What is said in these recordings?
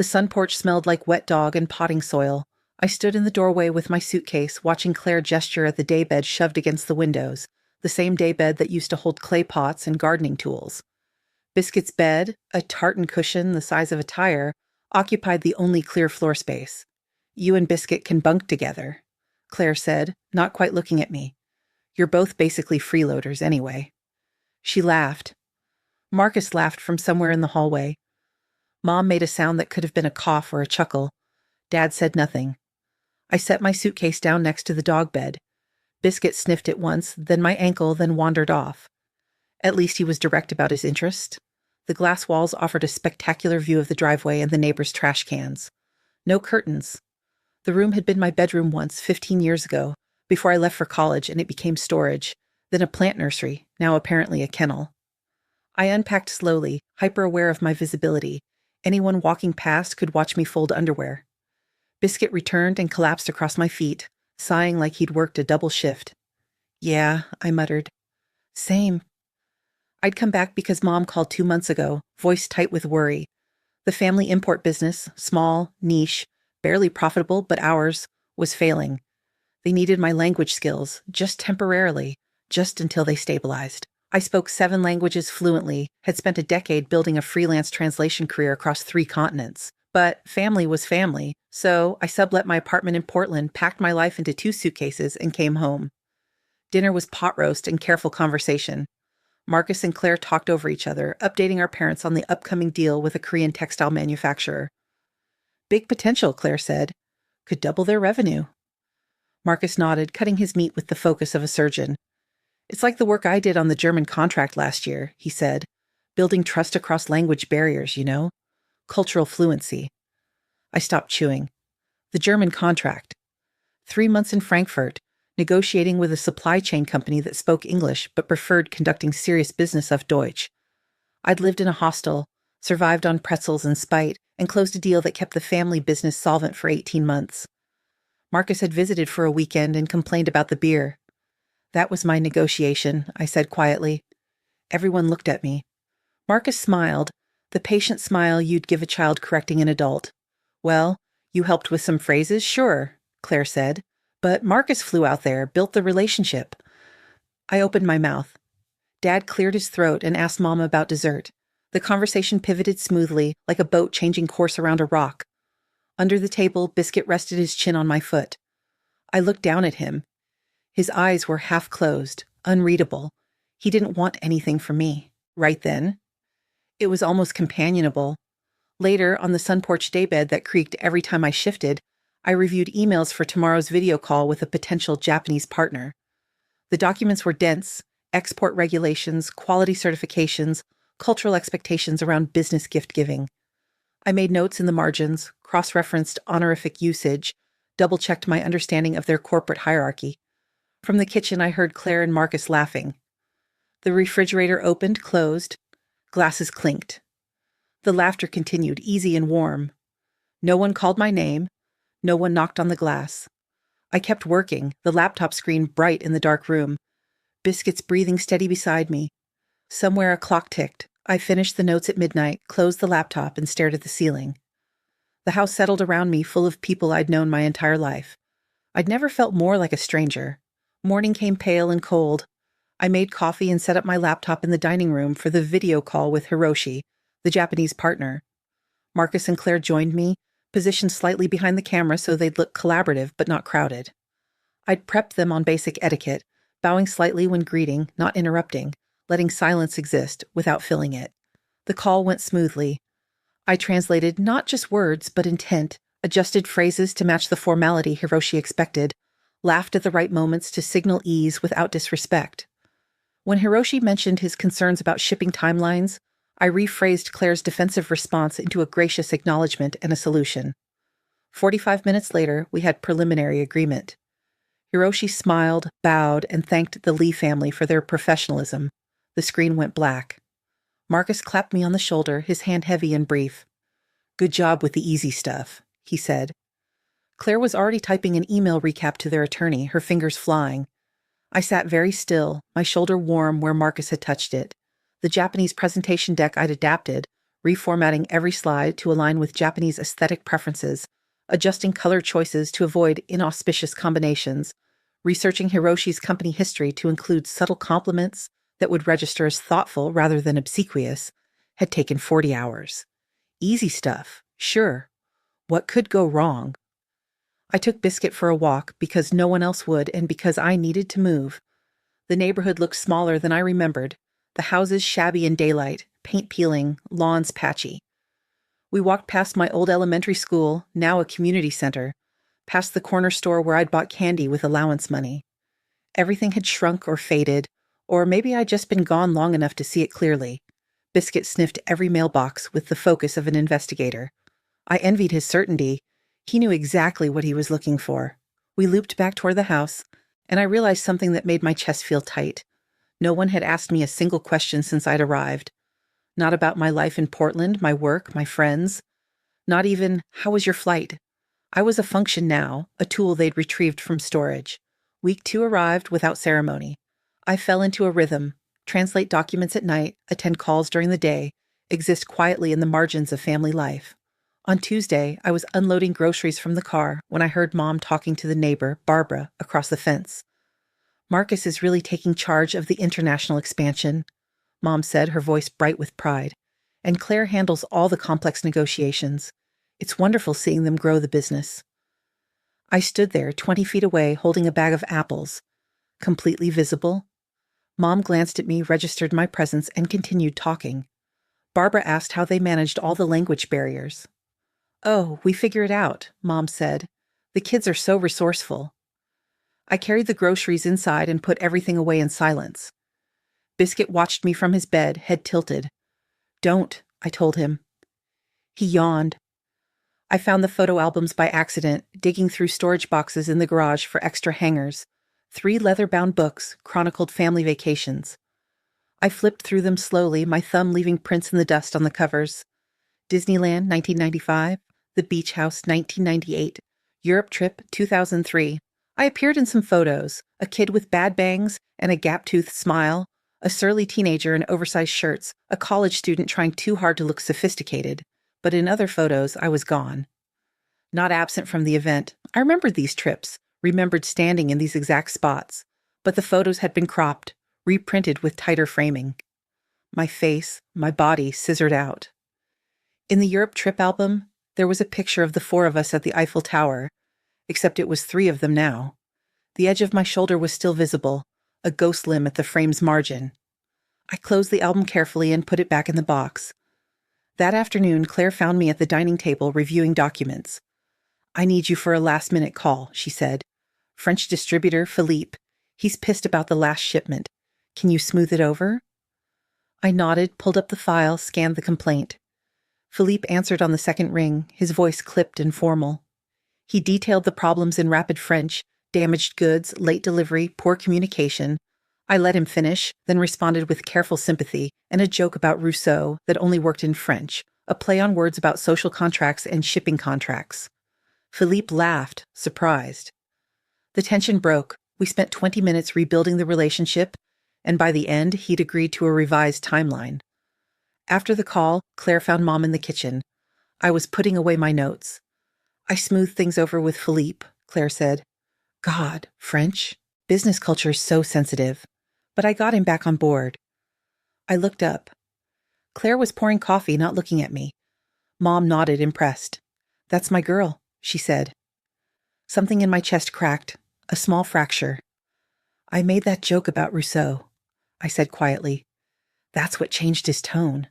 The sun porch smelled like wet dog and potting soil. I stood in the doorway with my suitcase, watching Claire gesture at the daybed shoved against the windows, the same daybed that used to hold clay pots and gardening tools. Biscuit's bed, a tartan cushion the size of a tire, occupied the only clear floor space. "You and Biscuit can bunk together," Claire said, not quite looking at me. "You're both basically freeloaders anyway." She laughed. Marcus laughed from somewhere in the hallway. Mom made a sound that could have been a cough or a chuckle. Dad said nothing. I set my suitcase down next to the dog bed. Biscuit sniffed it once, then my ankle, then wandered off. At least he was direct about his interest. The glass walls offered a spectacular view of the driveway and the neighbors' trash cans. No curtains. The room had been my bedroom once, 15 years ago, before I left for college and it became storage, then a plant nursery, now apparently a kennel. I unpacked slowly, hyper-aware of my visibility. Anyone walking past could watch me fold underwear. Biscuit returned and collapsed across my feet, sighing like he'd worked a double shift. "Yeah," I muttered. "Same." I'd come back because Mom called 2 months ago, voice tight with worry. The family import business, small, niche, barely profitable, but ours, was failing. They needed my language skills, just temporarily, just until they stabilized. I spoke 7 languages fluently, had spent a decade building a freelance translation career across 3 continents. But family was family, so I sublet my apartment in Portland, packed my life into 2 suitcases, and came home. Dinner was pot roast and careful conversation. Marcus and Claire talked over each other, updating our parents on the upcoming deal with a Korean textile manufacturer. "Big potential," Claire said. "Could double their revenue." Marcus nodded, cutting his meat with the focus of a surgeon. "It's like the work I did on the German contract last year," he said. "Building trust across language barriers, you know? Cultural fluency." I stopped chewing. The German contract. 3 months in Frankfurt, negotiating with a supply chain company that spoke English but preferred conducting serious business auf Deutsch. I'd lived in a hostel, survived on pretzels and spite, and closed a deal that kept the family business solvent for 18 months. Marcus had visited for a weekend and complained about the beer. "That was my negotiation," I said quietly. Everyone looked at me. Marcus smiled, the patient smile you'd give a child correcting an adult. "Well, you helped with some phrases, sure," Claire said. "But Marcus flew out there, built the relationship." I opened my mouth. Dad cleared his throat and asked Mom about dessert. The conversation pivoted smoothly, like a boat changing course around a rock. Under the table, Biscuit rested his chin on my foot. I looked down at him. His eyes were half closed, unreadable. He didn't want anything from me, right then. It was almost companionable. Later, on the sun porch daybed that creaked every time I shifted, I reviewed emails for tomorrow's video call with a potential Japanese partner. The documents were dense: export regulations, quality certifications, cultural expectations around business gift giving. I made notes in the margins, cross-referenced honorific usage, double-checked my understanding of their corporate hierarchy. From the kitchen, I heard Claire and Marcus laughing. The refrigerator opened, closed. Glasses clinked. The laughter continued, easy and warm. No one called my name. No one knocked on the glass. I kept working, the laptop screen bright in the dark room. Biscuits breathing steady beside me. Somewhere a clock ticked. I finished the notes at midnight, closed the laptop, and stared at the ceiling. The house settled around me, full of people I'd known my entire life. I'd never felt more like a stranger. Morning came pale and cold. I made coffee and set up my laptop in the dining room for the video call with Hiroshi, the Japanese partner. Marcus and Claire joined me, positioned slightly behind the camera so they'd look collaborative but not crowded. I'd prepped them on basic etiquette, bowing slightly when greeting, not interrupting, letting silence exist without filling it. The call went smoothly. I translated not just words but intent, adjusted phrases to match the formality Hiroshi expected, laughed at the right moments to signal ease without disrespect. When Hiroshi mentioned his concerns about shipping timelines, I rephrased Claire's defensive response into a gracious acknowledgement and a solution. 45 minutes later, we had preliminary agreement. Hiroshi smiled, bowed, and thanked the Lee family for their professionalism. The screen went black. Marcus clapped me on the shoulder, his hand heavy and brief. "Good job with the easy stuff," he said. Claire was already typing an email recap to their attorney, her fingers flying. I sat very still, my shoulder warm where Marcus had touched it. The Japanese presentation deck I'd adapted, reformatting every slide to align with Japanese aesthetic preferences, adjusting color choices to avoid inauspicious combinations, researching Hiroshi's company history to include subtle compliments that would register as thoughtful rather than obsequious, had taken 40 hours. Easy stuff, sure. What could go wrong? I took Biscuit for a walk because no one else would and because I needed to move. The neighborhood looked smaller than I remembered, the houses shabby in daylight, paint peeling, lawns patchy. We walked past my old elementary school, now a community center, past the corner store where I'd bought candy with allowance money. Everything had shrunk or faded, or maybe I'd just been gone long enough to see it clearly. Biscuit sniffed every mailbox with the focus of an investigator. I envied his certainty. He knew exactly what he was looking for. We looped back toward the house, and I realized something that made my chest feel tight. No one had asked me a single question since I'd arrived. Not about my life in Portland, my work, my friends. Not even, how was your flight? I was a function now, a tool they'd retrieved from storage. Week 2 arrived without ceremony. I fell into a rhythm, translate documents at night, attend calls during the day, exist quietly in the margins of family life. On Tuesday, I was unloading groceries from the car when I heard Mom talking to the neighbor, Barbara, across the fence. Marcus is really taking charge of the international expansion, Mom said, her voice bright with pride. And Claire handles all the complex negotiations. It's wonderful seeing them grow the business. I stood there, 20 feet away, holding a bag of apples. Completely visible. Mom glanced at me, registered my presence, and continued talking. Barbara asked how they managed all the language barriers. Oh, we figure it out, Mom said. The kids are so resourceful. I carried the groceries inside and put everything away in silence. Biscuit watched me from his bed, head tilted. Don't, I told him. He yawned. I found the photo albums by accident, digging through storage boxes in the garage for extra hangers. 3 leather-bound books chronicled family vacations. I flipped through them slowly, my thumb leaving prints in the dust on the covers. Disneyland, 1995. The Beach House, 1998. Europe Trip, 2003. I appeared in some photos, a kid with bad bangs and a gap-toothed smile, a surly teenager in oversized shirts, a college student trying too hard to look sophisticated. But in other photos, I was gone. Not absent from the event, I remembered these trips, remembered standing in these exact spots, but the photos had been cropped, reprinted with tighter framing. My face, my body scissored out. In the Europe Trip album, there was a picture of the 4 of us at the Eiffel Tower, except it was 3 of them now. The edge of my shoulder was still visible, a ghost limb at the frame's margin. I closed the album carefully and put it back in the box. That afternoon, Claire found me at the dining table reviewing documents. I need you for a last-minute call, she said. French distributor, Philippe. He's pissed about the last shipment. Can you smooth it over? I nodded, pulled up the file, scanned the complaint. Philippe answered on the second ring, his voice clipped and formal. He detailed the problems in rapid French, damaged goods, late delivery, poor communication. I let him finish, then responded with careful sympathy and a joke about Rousseau that only worked in French, a play on words about social contracts and shipping contracts. Philippe laughed, surprised. The tension broke. We spent 20 minutes rebuilding the relationship, and by the end, he'd agreed to a revised timeline. After the call, Claire found Mom in the kitchen. I was putting away my notes. I smoothed things over with Philippe, Claire said. God, French? Business culture is so sensitive. But I got him back on board. I looked up. Claire was pouring coffee, not looking at me. Mom nodded, impressed. That's my girl, she said. Something in my chest cracked, a small fracture. I made that joke about Rousseau, I said quietly. That's what changed his tone.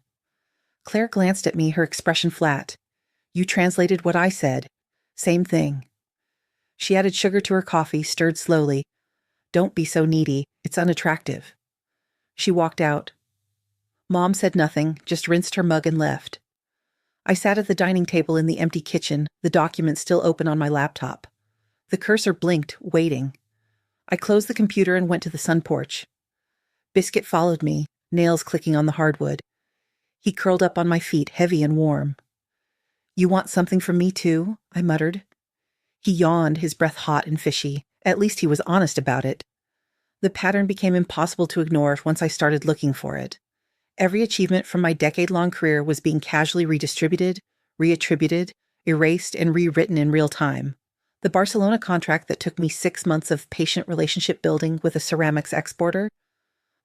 Claire glanced at me, her expression flat. You translated what I said. Same thing. She added sugar to her coffee, stirred slowly. Don't be so needy. It's unattractive. She walked out. Mom said nothing, just rinsed her mug and left. I sat at the dining table in the empty kitchen, the document still open on my laptop. The cursor blinked, waiting. I closed the computer and went to the sun porch. Biscuit followed me, nails clicking on the hardwood. He curled up on my feet, heavy and warm. You want something from me too? I muttered. He yawned, his breath hot and fishy. At least he was honest about it. The pattern became impossible to ignore once I started looking for it. Every achievement from my decade-long career was being casually redistributed, reattributed, erased, and rewritten in real time. The Barcelona contract that took me 6 months of patient relationship building with a ceramics exporter,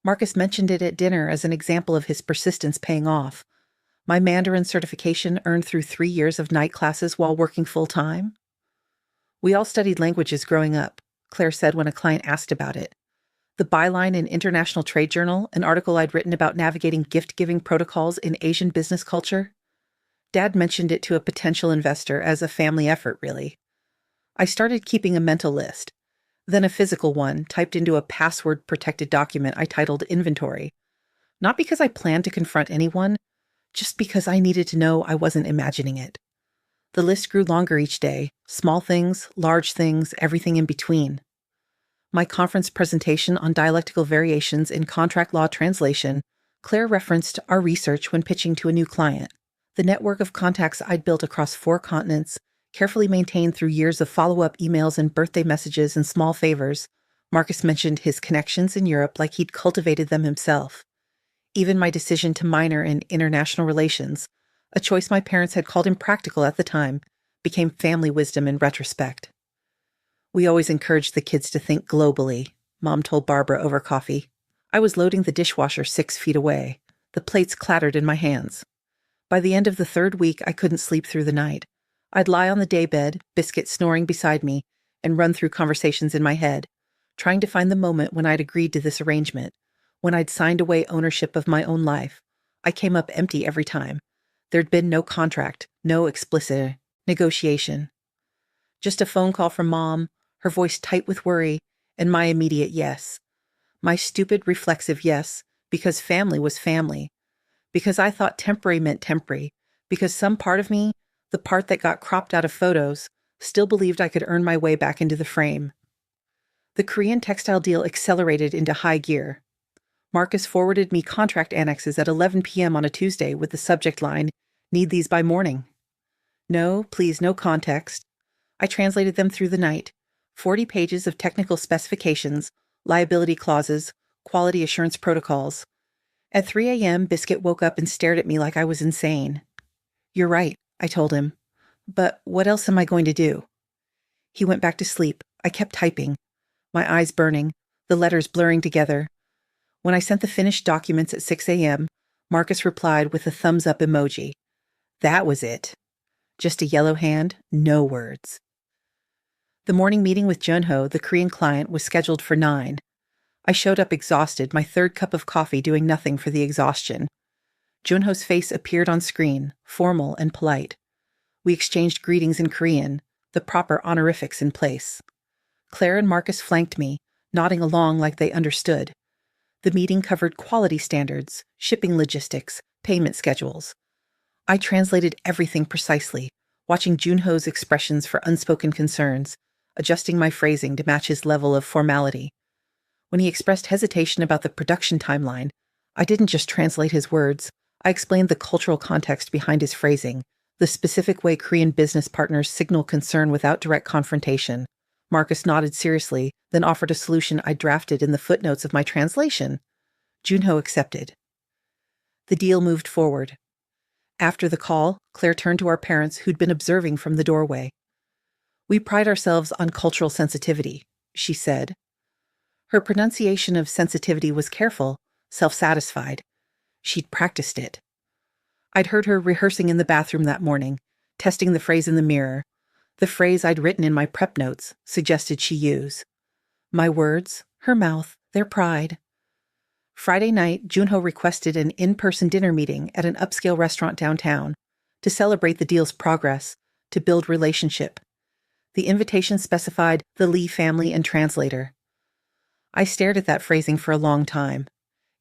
Marcus mentioned it at dinner as an example of his persistence paying off. My Mandarin certification earned through 3 years of night classes while working full-time. We all studied languages growing up, Claire said when a client asked about it. The byline in International Trade Journal, an article I'd written about navigating gift-giving protocols in Asian business culture. Dad mentioned it to a potential investor as a family effort, really. I started keeping a mental list, then a physical one typed into a password-protected document I titled Inventory. Not because I planned to confront anyone, just because I needed to know I wasn't imagining it. The list grew longer each day, small things, large things, everything in between. My conference presentation on dialectical variations in contract law translation, Claire referenced our research when pitching to a new client. The network of contacts I'd built across 4 continents, carefully maintained through years of follow-up emails and birthday messages and small favors. Marcus mentioned his connections in Europe like he'd cultivated them himself. Even my decision to minor in international relations, a choice my parents had called impractical at the time, became family wisdom in retrospect. We always encouraged the kids to think globally, Mom told Barbara over coffee. I was loading the dishwasher 6 feet away. The plates clattered in my hands. By the end of the 3rd week, I couldn't sleep through the night. I'd lie on the daybed, Biscuit snoring beside me, and run through conversations in my head, trying to find the moment when I'd agreed to this arrangement, when I'd signed away ownership of my own life. I came up empty every time. There'd been no contract, no explicit negotiation. Just a phone call from Mom, her voice tight with worry, and my immediate yes. My stupid, reflexive yes, because family was family. Because I thought temporary meant temporary. Because some part of me, the part that got cropped out of photos, still believed I could earn my way back into the frame. The Korean textile deal accelerated into high gear. Marcus forwarded me contract annexes at 11 p.m. on a Tuesday with the subject line, "Need these by morning." No, please, no context. I translated them through the night. 40 pages of technical specifications, liability clauses, quality assurance protocols. At 3 a.m., Biscuit woke up and stared at me like I was insane. "You're right," I told him. "But what else am I going to do?" He went back to sleep. I kept typing, my eyes burning, the letters blurring together. When I sent the finished documents at 6 a.m., Marcus replied with a thumbs-up emoji. That was it. Just a yellow hand, no words. The morning meeting with Junho, the Korean client, was scheduled for 9. I showed up exhausted, my 3rd cup of coffee doing nothing for the exhaustion. Junho's face appeared on screen, formal and polite. We exchanged greetings in Korean, the proper honorifics in place. Claire and Marcus flanked me, nodding along like they understood. The meeting covered quality standards, shipping logistics, payment schedules. I translated everything precisely, watching Junho's expressions for unspoken concerns, adjusting my phrasing to match his level of formality. When he expressed hesitation about the production timeline, I didn't just translate his words. I explained the cultural context behind his phrasing, the specific way Korean business partners signal concern without direct confrontation. Marcus nodded seriously, then offered a solution I drafted in the footnotes of my translation. Junho accepted. The deal moved forward. After the call, Claire turned to our parents who'd been observing from the doorway. "We pride ourselves on cultural sensitivity," she said. Her pronunciation of sensitivity was careful, self-satisfied. She'd practiced it. I'd heard her rehearsing in the bathroom that morning, testing the phrase in the mirror. The phrase I'd written in my prep notes suggested she use. My words, her mouth, their pride. Friday night, Junho requested an in-person dinner meeting at an upscale restaurant downtown to celebrate the deal's progress, to build relationship. The invitation specified the Lee family and translator. I stared at that phrasing for a long time.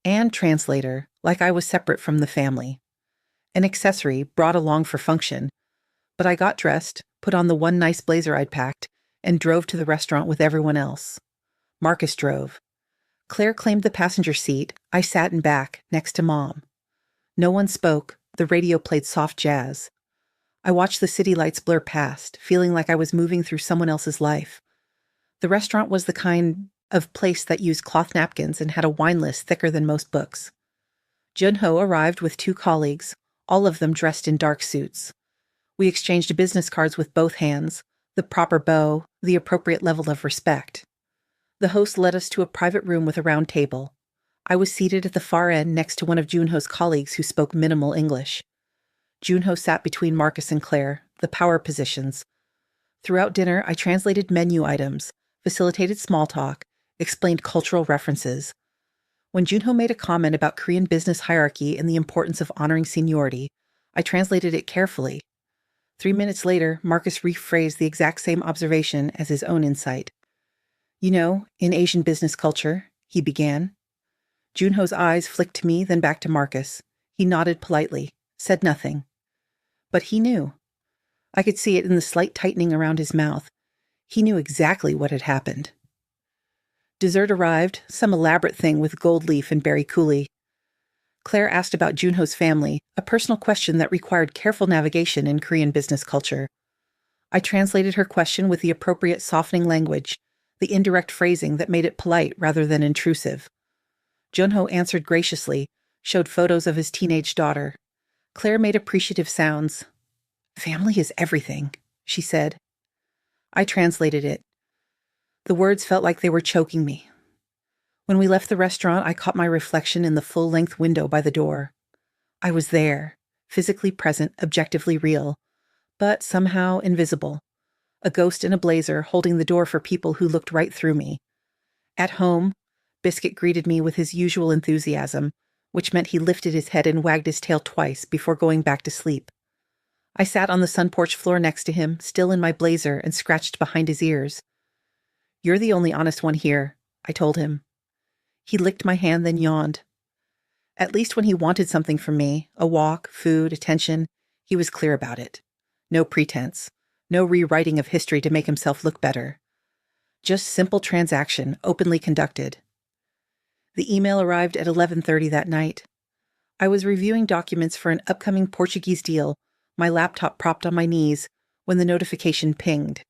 And translator, like I was separate from the family. An accessory brought along for function. But I got dressed, put on the one nice blazer I'd packed, and drove to the restaurant with everyone else. Marcus drove. Claire claimed the passenger seat. I sat in back, next to Mom. No one spoke. The radio played soft jazz. I watched the city lights blur past, feeling like I was moving through someone else's life. The restaurant was the kind of place that used cloth napkins and had a wine list thicker than most books. Junho arrived with 2 colleagues, all of them dressed in dark suits. We exchanged business cards with both hands, the proper bow, the appropriate level of respect. The host led us to a private room with a round table. I was seated at the far end next to one of Junho's colleagues who spoke minimal English. Junho sat between Marcus and Claire, the power positions. Throughout dinner, I translated menu items, facilitated small talk, explained cultural references. When Junho made a comment about Korean business hierarchy and the importance of honoring seniority, I translated it carefully. 3 minutes later, Marcus rephrased the exact same observation as his own insight. You know, in Asian business culture, he began. Junho's eyes flicked to me, then back to Marcus. He nodded politely, said nothing. But he knew. I could see it in the slight tightening around his mouth. He knew exactly what had happened. Dessert arrived, some elaborate thing with gold leaf and berry coulis. Claire asked about Junho's family, a personal question that required careful navigation in Korean business culture. I translated her question with the appropriate softening language, the indirect phrasing that made it polite rather than intrusive. Junho answered graciously, showed photos of his teenage daughter. Claire made appreciative sounds. "Family is everything," she said. I translated it. The words felt like they were choking me. When we left the restaurant, I caught my reflection in the full-length window by the door. I was there, physically present, objectively real, but somehow invisible. A ghost in a blazer holding the door for people who looked right through me. At home, Biscuit greeted me with his usual enthusiasm, which meant he lifted his head and wagged his tail twice before going back to sleep. I sat on the sun porch floor next to him, still in my blazer, and scratched behind his ears. "You're the only honest one here," I told him. He licked my hand, then yawned. At least when he wanted something from me, a walk, food, attention, he was clear about it. No pretense. No rewriting of history to make himself look better. Just simple transaction, openly conducted. The email arrived at 11:30 that night. I was reviewing documents for an upcoming Portuguese deal, my laptop propped on my knees, when the notification pinged.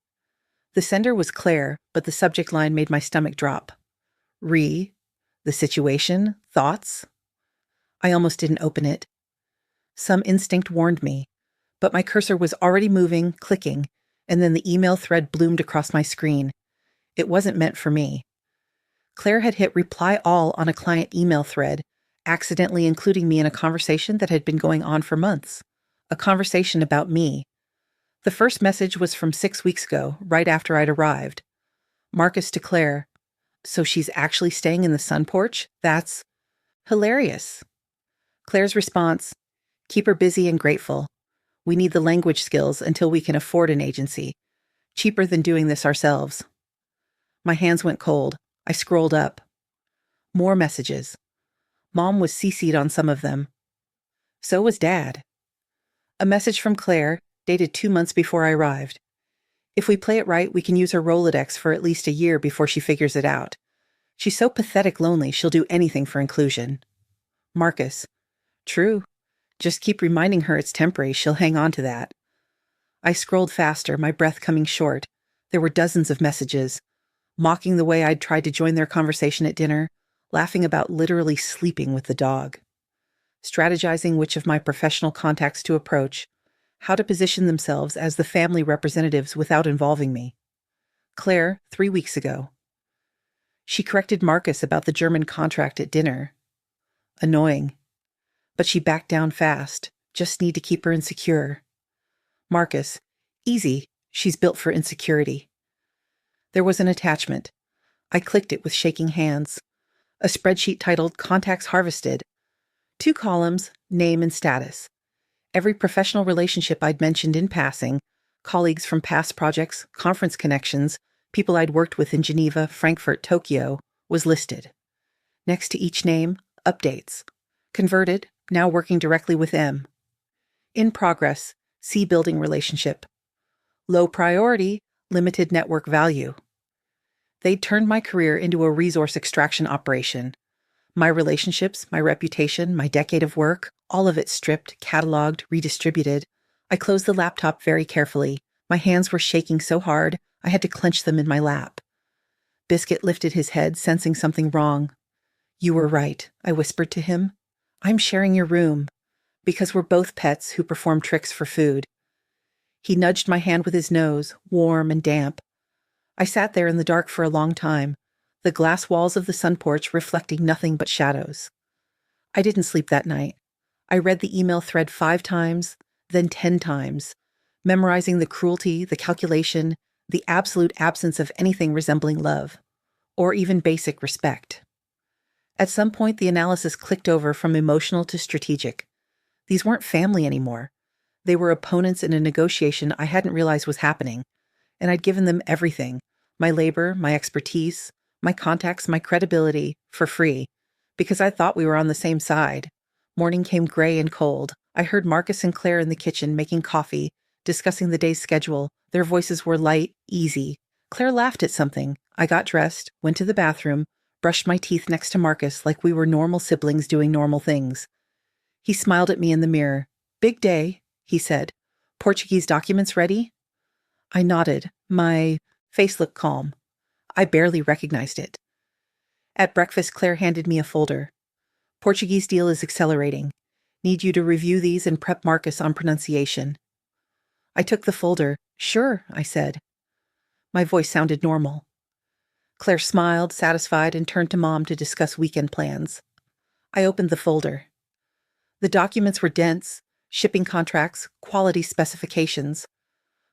The sender was Claire, but the subject line made my stomach drop. The situation, thoughts? I almost didn't open it. Some instinct warned me, but my cursor was already moving, clicking, and then the email thread bloomed across my screen. It wasn't meant for me. Claire had hit reply all on a client email thread, accidentally including me in a conversation that had been going on for months. A conversation about me. The first message was from 6 weeks ago, right after I'd arrived. Marcus to Claire. "So she's actually staying in the sun porch? That's hilarious." Claire's response, "Keep her busy and grateful. We need the language skills until we can afford an agency. Cheaper than doing this ourselves." My hands went cold. I scrolled up. More messages. Mom was CC'd on some of them. So was Dad. A message from Claire, dated 2 months before I arrived. "If we play it right, we can use her Rolodex for at least a year before she figures it out. She's so pathetic lonely, she'll do anything for inclusion." Marcus. "True. Just keep reminding her it's temporary, she'll hang on to that." I scrolled faster, my breath coming short. There were dozens of messages, mocking the way I'd tried to join their conversation at dinner, laughing about literally sleeping with the dog. Strategizing which of my professional contacts to approach, how to position themselves as the family representatives without involving me. Claire, 3 weeks ago. She corrected Marcus about the German contract at dinner. Annoying. But she backed down fast. Just need to keep her insecure. Marcus. Easy. She's built for insecurity. There was an attachment. I clicked it with shaking hands. A spreadsheet titled Contacts Harvested. 2 columns, name and status. Every professional relationship I'd mentioned in passing, colleagues from past projects, conference connections, people I'd worked with in Geneva, Frankfurt, Tokyo, was listed. Next to each name, updates. Converted, now working directly with M. In progress, C building relationship. Low priority, limited network value. They'd turned my career into a resource extraction operation. My relationships, my reputation, my decade of work, all of it stripped, cataloged, redistributed. I closed the laptop very carefully. My hands were shaking so hard, I had to clench them in my lap. Biscuit lifted his head, sensing something wrong. "You were right," I whispered to him. I'm sharing your room, because we're both pets who perform tricks for food. He nudged my hand with his nose, warm and damp. I sat there in the dark for a long time, the glass walls of the sun porch reflecting nothing but shadows. I didn't sleep that night. I read the email thread 5 times, then 10 times, memorizing the cruelty, the calculation, the absolute absence of anything resembling love, or even basic respect. At some point, the analysis clicked over from emotional to strategic. These weren't family anymore. They were opponents in a negotiation I hadn't realized was happening, and I'd given them everything: my labor, my expertise, my contacts, my credibility, for free, because I thought we were on the same side. Morning came gray and cold. I heard Marcus and Claire in the kitchen making coffee, discussing the day's schedule. Their voices were light, easy. Claire laughed at something. I got dressed, went to the bathroom, brushed my teeth next to Marcus like we were normal siblings doing normal things. He smiled at me in the mirror. "Big day," he said. "Portuguese documents ready?" I nodded. My face looked calm. I barely recognized it. At breakfast, Claire handed me a folder. "Portuguese deal is accelerating. Need you to review these and prep Marcus on pronunciation." I took the folder. "Sure," I said. My voice sounded normal. Claire smiled, satisfied, and turned to Mom to discuss weekend plans. I opened the folder. The documents were dense: shipping contracts, quality specifications,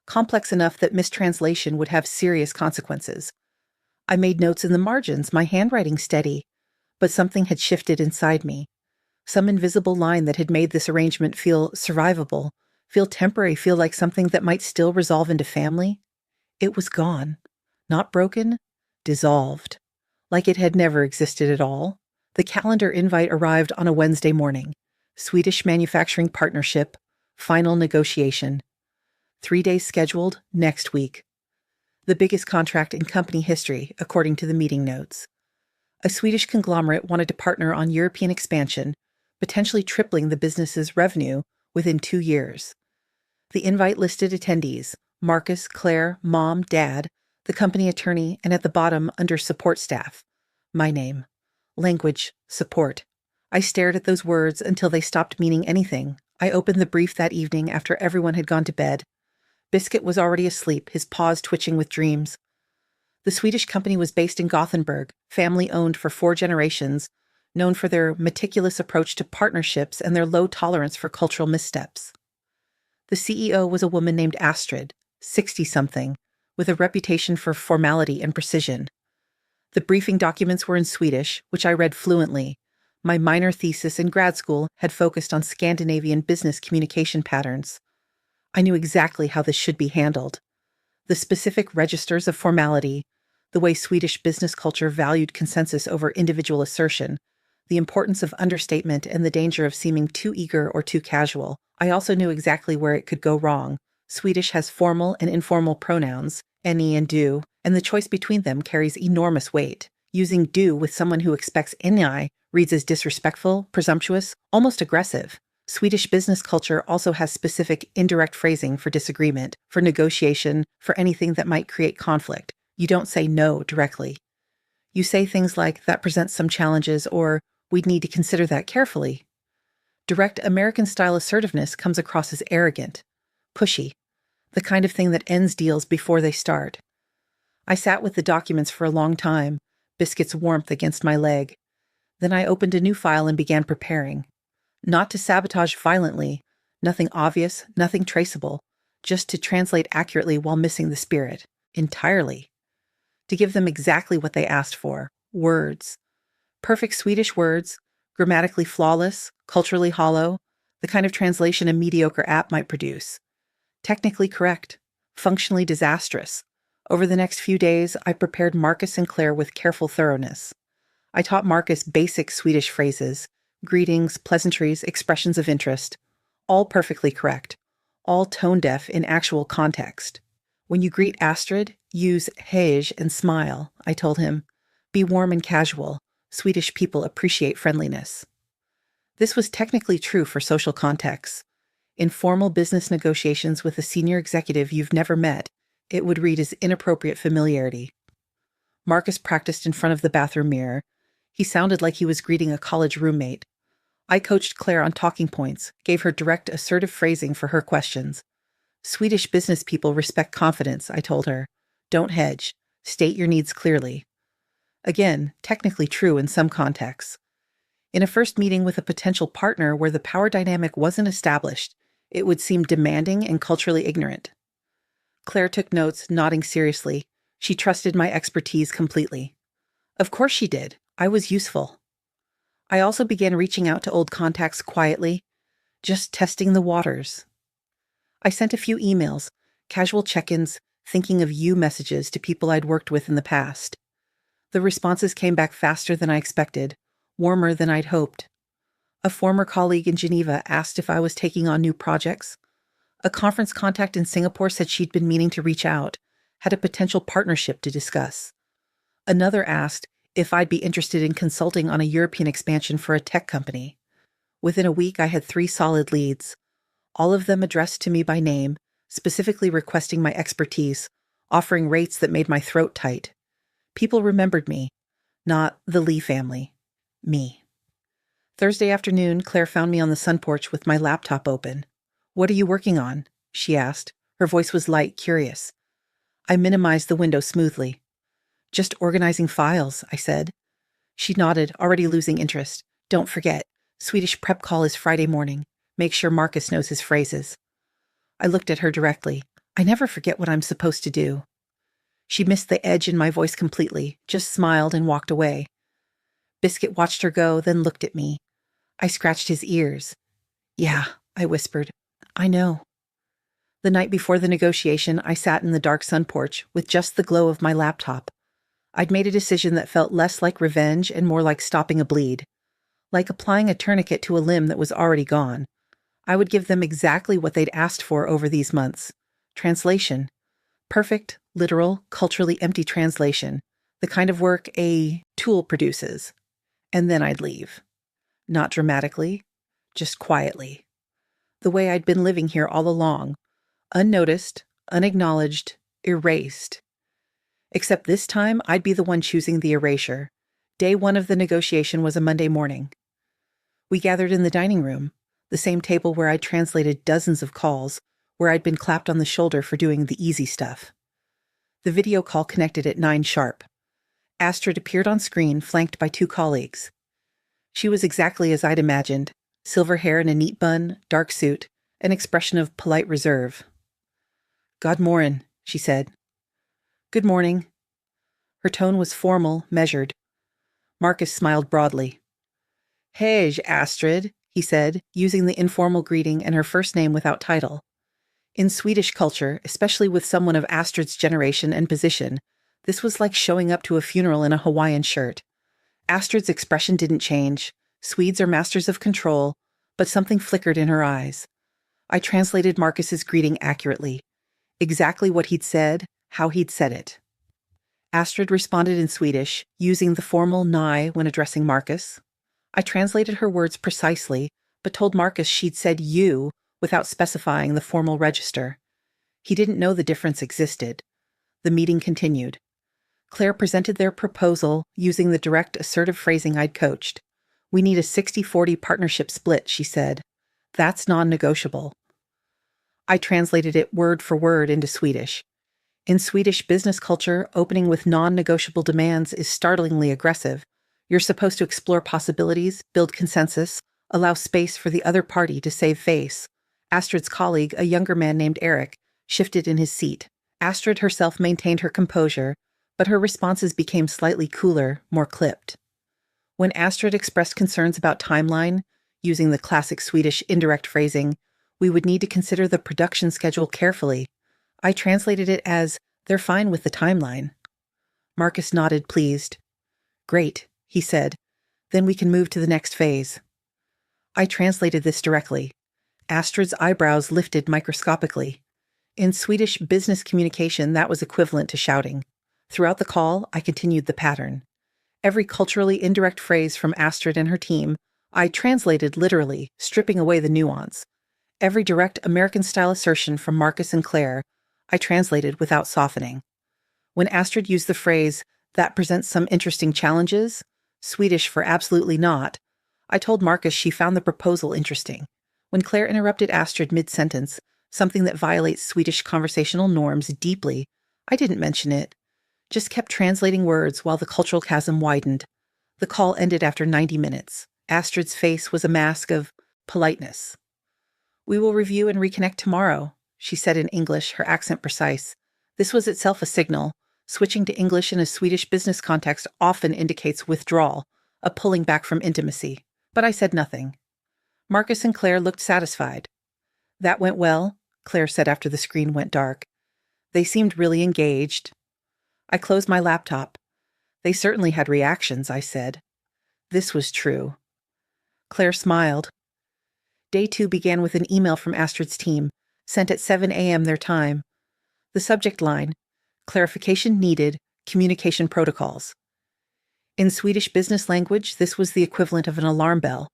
complex enough that mistranslation would have serious consequences. I made notes in the margins, my handwriting steady, but something had shifted inside me. Some invisible line that had made this arrangement feel survivable, feel temporary, feel like something that might still resolve into family. It was gone. Not broken, dissolved. Like it had never existed at all. The calendar invite arrived on a Wednesday morning. Swedish manufacturing partnership, final negotiation. 3 days scheduled, next week. The biggest contract in company history, according to the meeting notes. A Swedish conglomerate wanted to partner on European expansion, potentially tripling the business's revenue within 2 years. The invite listed attendees: Marcus, Claire, Mom, Dad, the company attorney, and at the bottom, under support staff, my name. Language: support. I stared at those words until they stopped meaning anything. I opened the brief that evening after everyone had gone to bed. Biscuit was already asleep, his paws twitching with dreams. The Swedish company was based in Gothenburg, family-owned for 4 generations, known for their meticulous approach to partnerships and their low tolerance for cultural missteps. The CEO was a woman named Astrid, 60-something, with a reputation for formality and precision. The briefing documents were in Swedish, which I read fluently. My minor thesis in grad school had focused on Scandinavian business communication patterns. I knew exactly how this should be handled. The specific registers of formality, the way Swedish business culture valued consensus over individual assertion, the importance of understatement and the danger of seeming too eager or too casual. I also knew exactly where it could go wrong. Swedish has formal and informal pronouns, any and du, and the choice between them carries enormous weight. Using du with someone who expects any reads as disrespectful, presumptuous, almost aggressive. Swedish business culture also has specific indirect phrasing for disagreement, for negotiation, for anything that might create conflict. You don't say no directly. You say things like, "that presents some challenges," or "we'd need to consider that carefully." Direct American-style assertiveness comes across as arrogant, pushy, the kind of thing that ends deals before they start. I sat with the documents for a long time, Biscuit's warmth against my leg. Then I opened a new file and began preparing. Not to sabotage violently, nothing obvious, nothing traceable, just to translate accurately while missing the spirit, entirely. To give them exactly what they asked for: words. Perfect Swedish words, grammatically flawless, culturally hollow, the kind of translation a mediocre app might produce. Technically correct, functionally disastrous. Over the next few days, I prepared Marcus and Claire with careful thoroughness. I taught Marcus basic Swedish phrases, greetings, pleasantries, expressions of interest, all perfectly correct, all tone-deaf in actual context. When you greet Astrid, use hej and smile, I told him. Be warm and casual. Swedish people appreciate friendliness. This was technically true for social contexts. In formal business negotiations with a senior executive you've never met, it would read as inappropriate familiarity. Marcus practiced in front of the bathroom mirror. He sounded like he was greeting a college roommate. I coached Claire on talking points, gave her direct, assertive phrasing for her questions. Swedish business people respect confidence, I told her. Don't hedge. State your needs clearly. Again, technically true in some contexts. In a first meeting with a potential partner where the power dynamic wasn't established, it would seem demanding and culturally ignorant. Claire took notes, nodding seriously. She trusted my expertise completely. Of course she did. I was useful. I also began reaching out to old contacts quietly, just testing the waters. I sent a few emails, casual check-ins, thinking of you messages to people I'd worked with in the past. The responses came back faster than I expected, warmer than I'd hoped. A former colleague in Geneva asked if I was taking on new projects. A conference contact in Singapore said she'd been meaning to reach out, had a potential partnership to discuss. Another asked if I'd be interested in consulting on a European expansion for a tech company. Within a week, I had 3 solid leads, all of them addressed to me by name, specifically requesting my expertise, offering rates that made my throat tight. People remembered me, not the Lee family, me. Thursday afternoon, Claire found me on the sun porch with my laptop open. "What are you working on?" she asked. Her voice was light, curious. I minimized the window smoothly. "Just organizing files," I said. She nodded, already losing interest. "Don't forget, Swedish prep call is Friday morning. Make sure Marcus knows his phrases." I looked at her directly. I never forget what I'm supposed to do. She missed the edge in my voice completely, just smiled and walked away. Biscuit watched her go, then looked at me. I scratched his ears. "Yeah," I whispered. "I know." The night before the negotiation, I sat in the dark sun porch with just the glow of my laptop. I'd made a decision that felt less like revenge and more like stopping a bleed. Like applying a tourniquet to a limb that was already gone. I would give them exactly what they'd asked for over these months. Translation. Perfect, literal, culturally empty translation. The kind of work a tool produces. And then I'd leave. Not dramatically, just quietly. The way I'd been living here all along. Unnoticed, unacknowledged, erased. Except this time, I'd be the one choosing the erasure. Day 1 of the negotiation was a Monday morning. We gathered in the dining room, the same table where I'd translated dozens of calls, where I'd been clapped on the shoulder for doing the easy stuff. The video call connected at 9 sharp. Astrid appeared on screen, flanked by 2 colleagues. She was exactly as I'd imagined, silver hair in a neat bun, dark suit, an expression of polite reserve. "God morgen," she said. "Good morning." Her tone was formal, measured. Marcus smiled broadly. "Hej, Astrid," he said, using the informal greeting and her first name without title. In Swedish culture, especially with someone of Astrid's generation and position, this was like showing up to a funeral in a Hawaiian shirt. Astrid's expression didn't change. Swedes are masters of control, but something flickered in her eyes. I translated Marcus's greeting accurately. Exactly what he'd said, how he'd said it. Astrid responded in Swedish, using the formal "ni" when addressing Marcus. I translated her words precisely, but told Marcus she'd said "you" without specifying the formal register. He didn't know the difference existed. The meeting continued. Claire presented their proposal using the direct, assertive phrasing I'd coached. "We need a 60-40 partnership split," she said. "That's non-negotiable." I translated it word for word into Swedish. In Swedish business culture, opening with non-negotiable demands is startlingly aggressive. You're supposed to explore possibilities, build consensus, allow space for the other party to save face. Astrid's colleague, a younger man named Eric, shifted in his seat. Astrid herself maintained her composure, but her responses became slightly cooler, more clipped. When Astrid expressed concerns about timeline, using the classic Swedish indirect phrasing, "We would need to consider the production schedule carefully," I translated it as, "They're fine with the timeline." Marcus nodded, pleased. "Great," he said. "Then we can move to the next phase." I translated this directly. Astrid's eyebrows lifted microscopically. In Swedish business communication, that was equivalent to shouting. Throughout the call, I continued the pattern. Every culturally indirect phrase from Astrid and her team, I translated literally, stripping away the nuance. Every direct American-style assertion from Marcus and Claire, I translated without softening. When Astrid used the phrase, "that presents some interesting challenges," Swedish for absolutely not, I told Marcus she found the proposal interesting. When Claire interrupted Astrid mid-sentence, something that violates Swedish conversational norms deeply, I didn't mention it. Just kept translating words while the cultural chasm widened. The call ended after 90 minutes. Astrid's face was a mask of politeness. "We will review and reconnect tomorrow," she said in English, her accent precise. This was itself a signal. Switching to English in a Swedish business context often indicates withdrawal, a pulling back from intimacy. But I said nothing. Marcus and Claire looked satisfied. "That went well," Claire said after the screen went dark. "They seemed really engaged." I closed my laptop. "They certainly had reactions," I said. This was true. Claire smiled. Day 2 began with an email from Astrid's team, sent at 7 a.m. their time. The subject line: clarification needed, communication protocols. In Swedish business language, this was the equivalent of an alarm bell,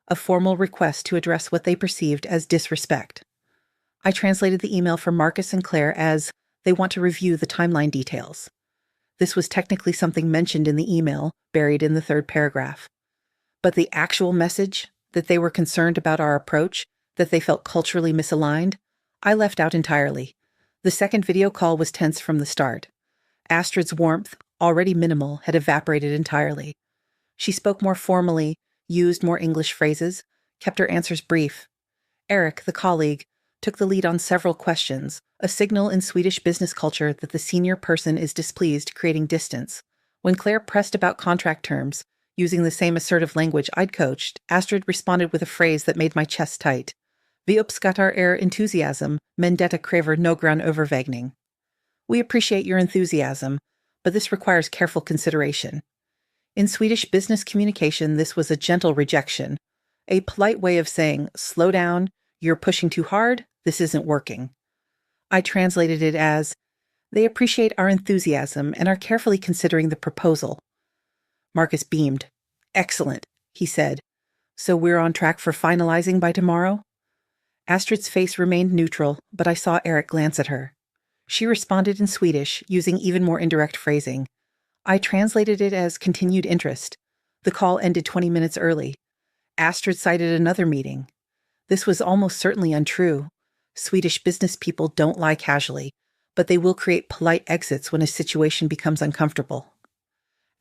a formal request to address what they perceived as disrespect. I translated the email for Marcus and Claire as, "They want to review the timeline details." This was technically something mentioned in the email, buried in the third paragraph. But the actual message, that they were concerned about our approach, that they felt culturally misaligned, I left out entirely. The second video call was tense from the start. Astrid's warmth, already minimal, had evaporated entirely. She spoke more formally, used more English phrases, kept her answers brief. Eric, the colleague, took the lead on several questions, a signal in Swedish business culture that the senior person is displeased, creating distance. When Claire pressed about contract terms, using the same assertive language I'd coached, Astrid responded with a phrase that made my chest tight. "Vi uppskattar er enthusiasm, men detta kräver noggrann övervägning." We appreciate your enthusiasm, but this requires careful consideration. In Swedish business communication, this was a gentle rejection, a polite way of saying, "Slow down, you're pushing too hard, this isn't working." I translated it as, "They appreciate our enthusiasm and are carefully considering the proposal." Marcus beamed. "Excellent," he said. "So we're on track for finalizing by tomorrow?" Astrid's face remained neutral, but I saw Eric glance at her. She responded in Swedish, using even more indirect phrasing. I translated it as continued interest. The call ended 20 minutes early. Astrid cited another meeting. This was almost certainly untrue. Swedish business people don't lie casually, but they will create polite exits when a situation becomes uncomfortable.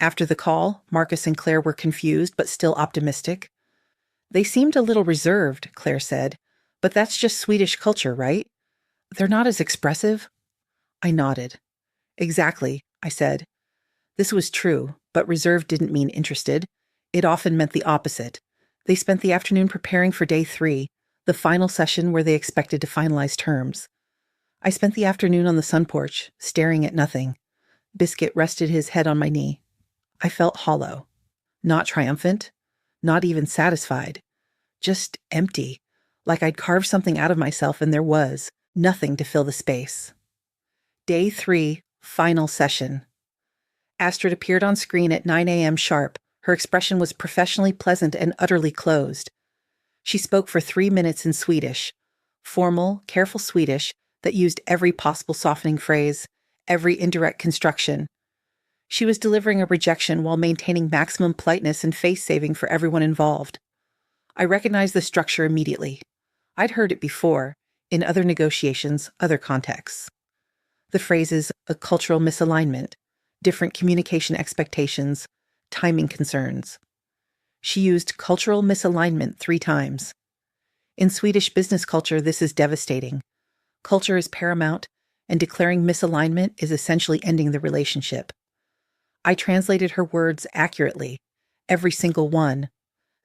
After the call, Marcus and Claire were confused but still optimistic. "They seemed a little reserved," Claire said, "but that's just Swedish culture, right? They're not as expressive." I nodded. "Exactly," I said. This was true, but reserved didn't mean interested. It often meant the opposite. They spent the afternoon preparing for day 3, the final session where they expected to finalize terms. I spent the afternoon on the sun porch, staring at nothing. Biscuit rested his head on my knee. I felt hollow. Not triumphant. Not even satisfied. Just empty. Like I'd carved something out of myself and there was nothing to fill the space. Day 3, final session. Astrid appeared on screen at 9 a.m. sharp. Her expression was professionally pleasant and utterly closed. She spoke for 3 minutes in Swedish, formal, careful Swedish that used every possible softening phrase, every indirect construction. She was delivering a rejection while maintaining maximum politeness and face-saving for everyone involved. I recognized the structure immediately. I'd heard it before, in other negotiations, other contexts. The phrases, a cultural misalignment, different communication expectations, timing concerns. She used cultural misalignment 3 times. In Swedish business culture, this is devastating. Culture is paramount, and declaring misalignment is essentially ending the relationship. I translated her words accurately, every single one.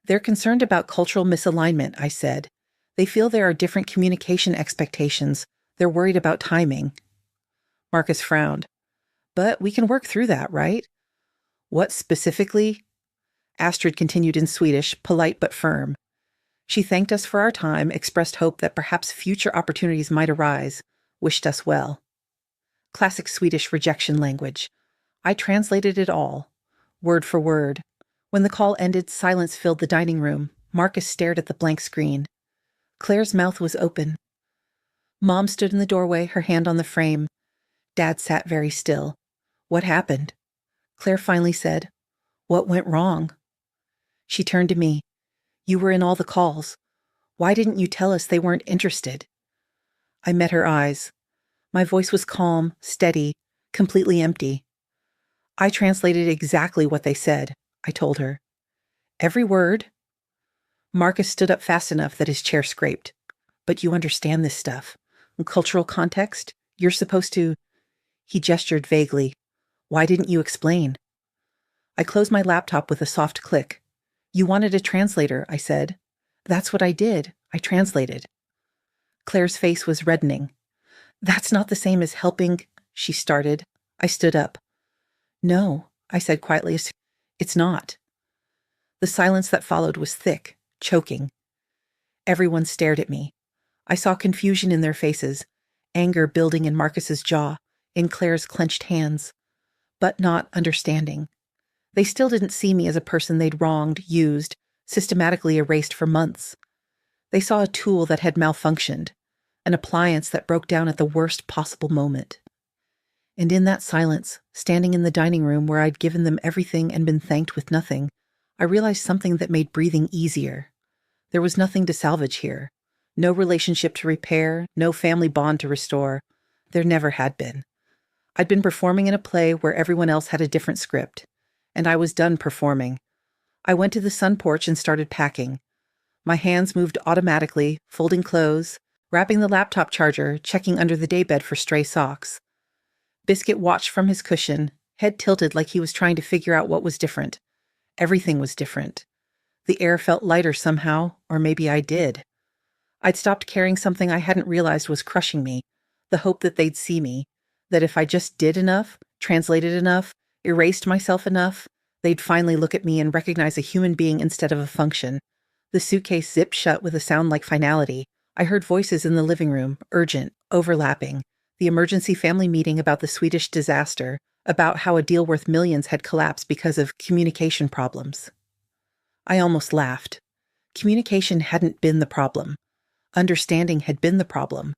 "They're concerned about cultural misalignment," I said. "They feel there are different communication expectations. They're worried about timing." Marcus frowned. "But we can work through that, right?" "What specifically?" Astrid continued in Swedish, polite but firm. She thanked us for our time, expressed hope that perhaps future opportunities might arise, wished us well. Classic Swedish rejection language. I translated it all, word for word. When the call ended, silence filled the dining room. Marcus stared at the blank screen. Claire's mouth was open. Mom stood in the doorway, her hand on the frame. Dad sat very still. "What happened?" Claire finally said, "What went wrong?" She turned to me. You were in all the calls. Why didn't you tell us they weren't interested?" I met her eyes. My voice was calm, steady, completely empty. "I translated exactly what they said," I told her. "Every word." Marcus stood up fast enough that his chair scraped. "But you understand this stuff. In cultural context, you're supposed to—" He gestured vaguely. "Why didn't you explain?" I closed my laptop with a soft click. "You wanted a translator," I said. "That's what I did. I translated." Claire's face was reddening. "That's not the same as helping—" she started. I stood up. "No," I said quietly, "it's not." The silence that followed was thick, choking. Everyone stared at me. I saw confusion in their faces, anger building in Marcus's jaw, in Claire's clenched hands, but not understanding. They still didn't see me as a person they'd wronged, used, systematically erased for months. They saw a tool that had malfunctioned, an appliance that broke down at the worst possible moment. And in that silence, standing in the dining room where I'd given them everything and been thanked with nothing, I realized something that made breathing easier. There was nothing to salvage here. No relationship to repair, no family bond to restore. There never had been. I'd been performing in a play where everyone else had a different script, and I was done performing. I went to the sun porch and started packing. My hands moved automatically, folding clothes, wrapping the laptop charger, checking under the daybed for stray socks. Biscuit watched from his cushion, head tilted like he was trying to figure out what was different. Everything was different. The air felt lighter somehow, or maybe I did. I'd stopped carrying something I hadn't realized was crushing me, the hope that they'd see me, that if I just did enough, translated enough, erased myself enough, they'd finally look at me and recognize a human being instead of a function. The suitcase zipped shut with a sound like finality. I heard voices in the living room, urgent, overlapping. The emergency family meeting about the Swedish disaster, about how a deal worth millions had collapsed because of communication problems. I almost laughed. Communication hadn't been the problem. Understanding had been the problem.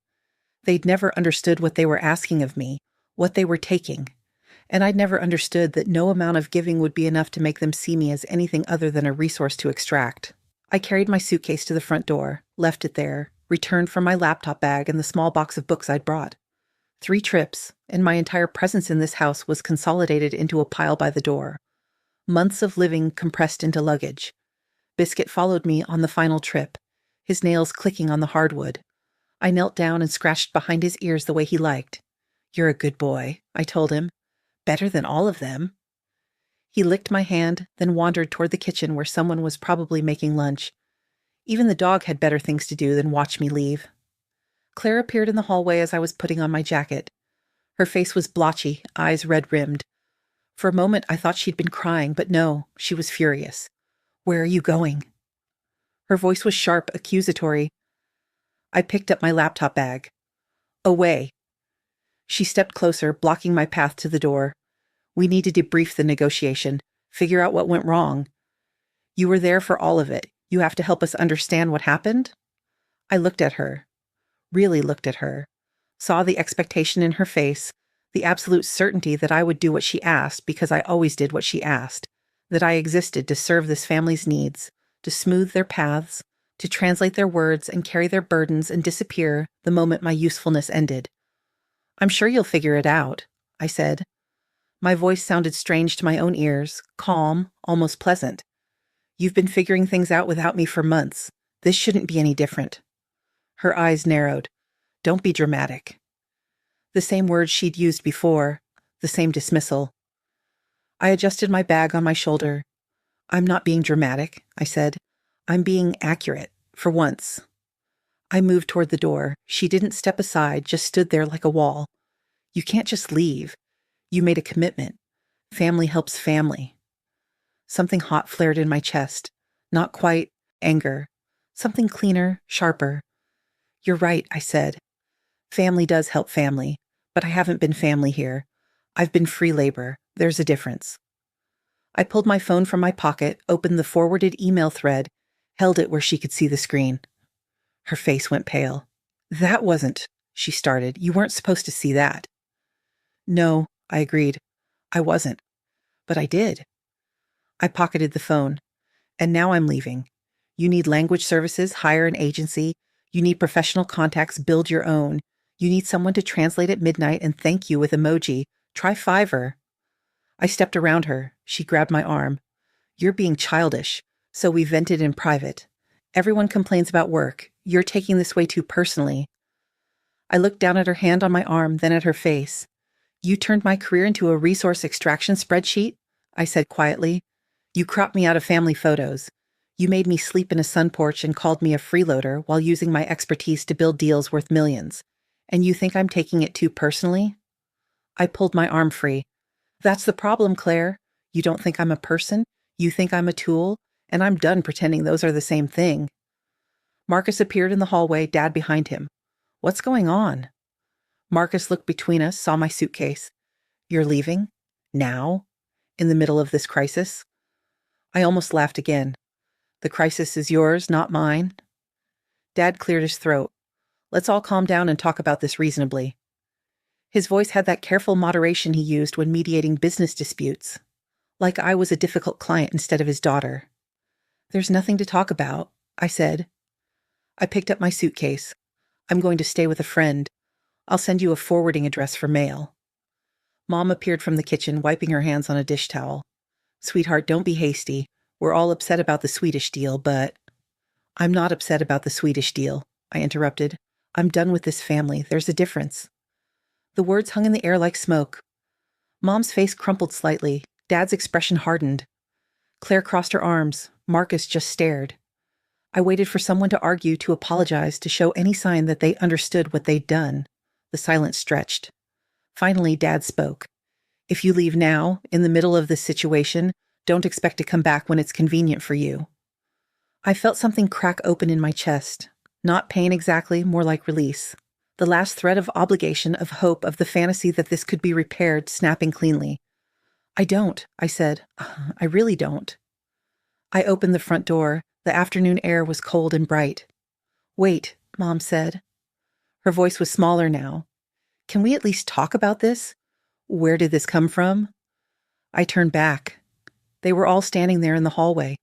They'd never understood what they were asking of me, what they were taking. And I'd never understood that no amount of giving would be enough to make them see me as anything other than a resource to extract. I carried my suitcase to the front door, left it there, returned for my laptop bag and the small box of books I'd brought. 3 trips, and my entire presence in this house was consolidated into a pile by the door. Months of living compressed into luggage. Biscuit followed me on the final trip, his nails clicking on the hardwood. I knelt down and scratched behind his ears the way he liked. "You're a good boy," I told him. "Better than all of them." He licked my hand, then wandered toward the kitchen where someone was probably making lunch. Even the dog had better things to do than watch me leave. Claire appeared in the hallway as I was putting on my jacket. Her face was blotchy, eyes red-rimmed. For a moment I thought she'd been crying, but no, she was furious. "Where are you going?" Her voice was sharp, accusatory. I picked up my laptop bag. "Away." She stepped closer, blocking my path to the door. "We need to debrief the negotiation, figure out what went wrong. You were there for all of it. You have to help us understand what happened?" I looked at her. Really looked at her, saw the expectation in her face, the absolute certainty that I would do what she asked because I always did what she asked, that I existed to serve this family's needs, to smooth their paths, to translate their words and carry their burdens and disappear the moment my usefulness ended. "I'm sure you'll figure it out," I said. My voice sounded strange to my own ears, calm, almost pleasant. "You've been figuring things out without me for months. This shouldn't be any different." Her eyes narrowed. "Don't be dramatic." The same words she'd used before, the same dismissal. I adjusted my bag on my shoulder. "I'm not being dramatic," I said. "I'm being accurate, for once." I moved toward the door. She didn't step aside, just stood there like a wall. "You can't just leave. You made a commitment. Family helps family." Something hot flared in my chest. Not quite anger. Something cleaner, sharper. "You're right," I said. "Family does help family, but I haven't been family here. I've been free labor. There's a difference." I pulled my phone from my pocket, opened the forwarded email thread, held it where she could see the screen. Her face went pale. "That wasn't," she started. "You weren't supposed to see that." "No," I agreed. "I wasn't. But I did." I pocketed the phone. "And now I'm leaving. You need language services, hire an agency. You need professional contacts, build your own. You need someone to translate at midnight and thank you with emoji. Try Fiverr. I stepped around her. She grabbed my arm. You're being childish. So we vented in private. Everyone complains about work. You're taking this way too personally. I looked down at her hand on my arm, then at her face. You turned my career into a resource extraction spreadsheet? I said quietly. You cropped me out of family photos. You made me sleep in a sun porch and called me a freeloader while using my expertise to build deals worth millions. And you think I'm taking it too personally? I pulled my arm free. That's the problem, Claire. You don't think I'm a person? You think I'm a tool? And I'm done pretending those are the same thing. Marcus appeared in the hallway, Dad behind him. What's going on? Marcus looked between us, saw my suitcase. You're leaving? Now? In the middle of this crisis? I almost laughed again. The crisis is yours, not mine. Dad cleared his throat. Let's all calm down and talk about this reasonably. His voice had that careful moderation he used when mediating business disputes. Like I was a difficult client instead of his daughter. There's nothing to talk about, I said. I picked up my suitcase. I'm going to stay with a friend. I'll send you a forwarding address for mail. Mom appeared from the kitchen, wiping her hands on a dish towel. Sweetheart, don't be hasty. We're all upset about the Swedish deal, but... I'm not upset about the Swedish deal, I interrupted. I'm done with this family. There's a difference. The words hung in the air like smoke. Mom's face crumpled slightly. Dad's expression hardened. Claire crossed her arms. Marcus just stared. I waited for someone to argue, to apologize, to show any sign that they understood what they'd done. The silence stretched. Finally, Dad spoke. If you leave now, in the middle of this situation, don't expect to come back when it's convenient for you. I felt something crack open in my chest. Not pain exactly, more like release. The last thread of obligation, of hope, of the fantasy that this could be repaired, snapping cleanly. I don't, I said. I really don't. I opened the front door. The afternoon air was cold and bright. Wait, Mom said. Her voice was smaller now. Can we at least talk about this? Where did this come from? I turned back. They were all standing there in the hallway.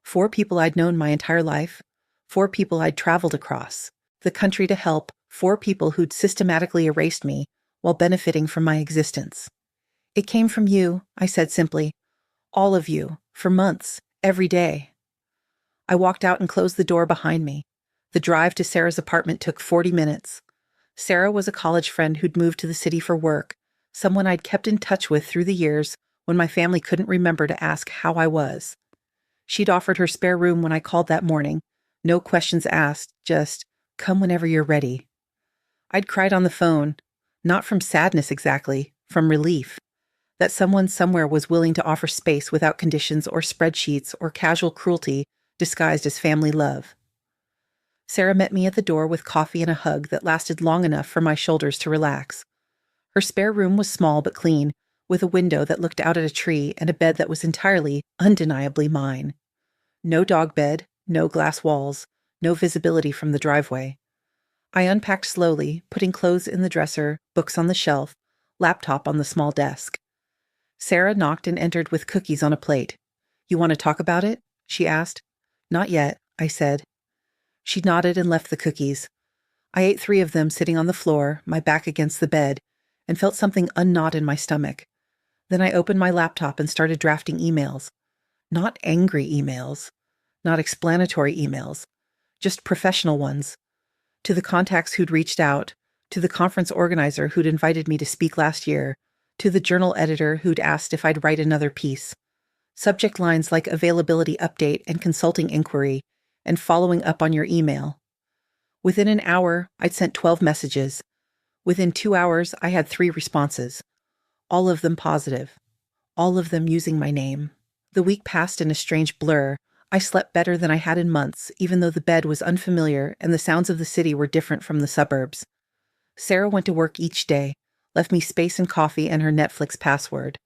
4 people I'd known my entire life. 4 people I'd traveled across the country to help. 4 people who'd systematically erased me while benefiting from my existence. It came from you, I said simply. All of you, for months, every day. I walked out and closed the door behind me. The drive to Sarah's apartment took 40 minutes. Sarah was a college friend who'd moved to the city for work, someone I'd kept in touch with through the years when my family couldn't remember to ask how I was. She'd offered her spare room when I called that morning. No questions asked, just, come whenever you're ready. I'd cried on the phone, not from sadness exactly, from relief. That someone somewhere was willing to offer space without conditions or spreadsheets or casual cruelty disguised as family love. Sarah met me at the door with coffee and a hug that lasted long enough for my shoulders to relax. Her spare room was small but clean, with a window that looked out at a tree and a bed that was entirely, undeniably mine. No dog bed, no glass walls, no visibility from the driveway. I unpacked slowly, putting clothes in the dresser, books on the shelf, laptop on the small desk. Sarah knocked and entered with cookies on a plate. You want to talk about it? She asked. Not yet, I said. She nodded and left the cookies. I ate 3 of them sitting on the floor, my back against the bed, and felt something unknot in my stomach. Then I opened my laptop and started drafting emails. Not angry emails, not explanatory emails, just professional ones. To the contacts who'd reached out, to the conference organizer who'd invited me to speak last year, to the journal editor who'd asked if I'd write another piece. Subject lines like availability update and consulting inquiry, and following up on your email. Within an hour, I'd sent 12 messages. Within 2 hours, I had 3 responses. All of them positive. All of them using my name. The week passed in a strange blur. I slept better than I had in months, even though the bed was unfamiliar and the sounds of the city were different from the suburbs. Sarah went to work each day, left me space and coffee and her Netflix password.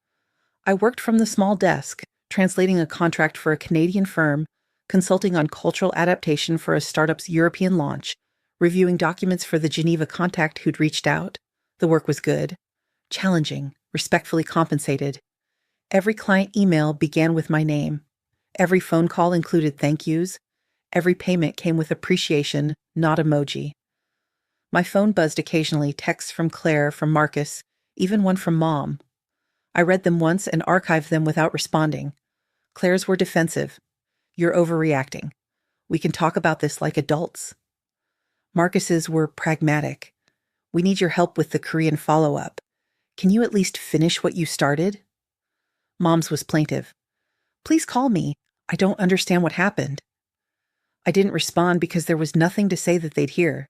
I worked from the small desk, translating a contract for a Canadian firm, consulting on cultural adaptation for a startup's European launch, reviewing documents for the Geneva contact who'd reached out. The work was good, challenging, respectfully compensated. Every client email began with my name. Every phone call included thank yous. Every payment came with appreciation, not emoji. My phone buzzed occasionally, texts from Claire, from Marcus, even one from Mom. I read them once and archived them without responding. Claire's were defensive. You're overreacting. We can talk about this like adults. Marcus's were pragmatic. We need your help with the Korean follow-up. Can you at least finish what you started? Mom's was plaintive. Please call me. I don't understand what happened. I didn't respond because there was nothing to say that they'd hear.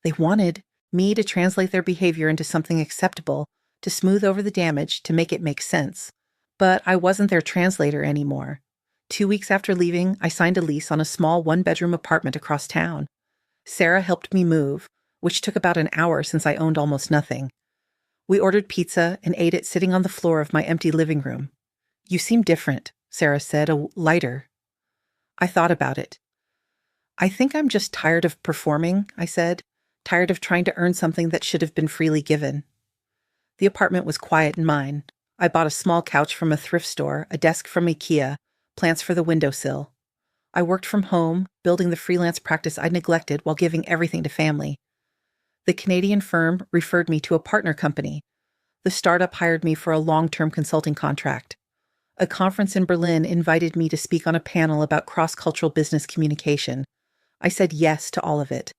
They wanted me to translate their behavior into something acceptable, to smooth over the damage, to make it make sense. But I wasn't their translator anymore. 2 weeks after leaving, I signed a lease on a small one-bedroom apartment across town. Sarah helped me move, which took about an hour since I owned almost nothing. We ordered pizza and ate it sitting on the floor of my empty living room. You seem different, Sarah said, lighter. I thought about it. I think I'm just tired of performing, I said, tired of trying to earn something that should have been freely given. The apartment was quiet and mine. I bought a small couch from a thrift store, a desk from IKEA, plants for the windowsill. I worked from home, building the freelance practice I'd neglected while giving everything to family. The Canadian firm referred me to a partner company. The startup hired me for a long-term consulting contract. A conference in Berlin invited me to speak on a panel about cross-cultural business communication. I said yes to all of it.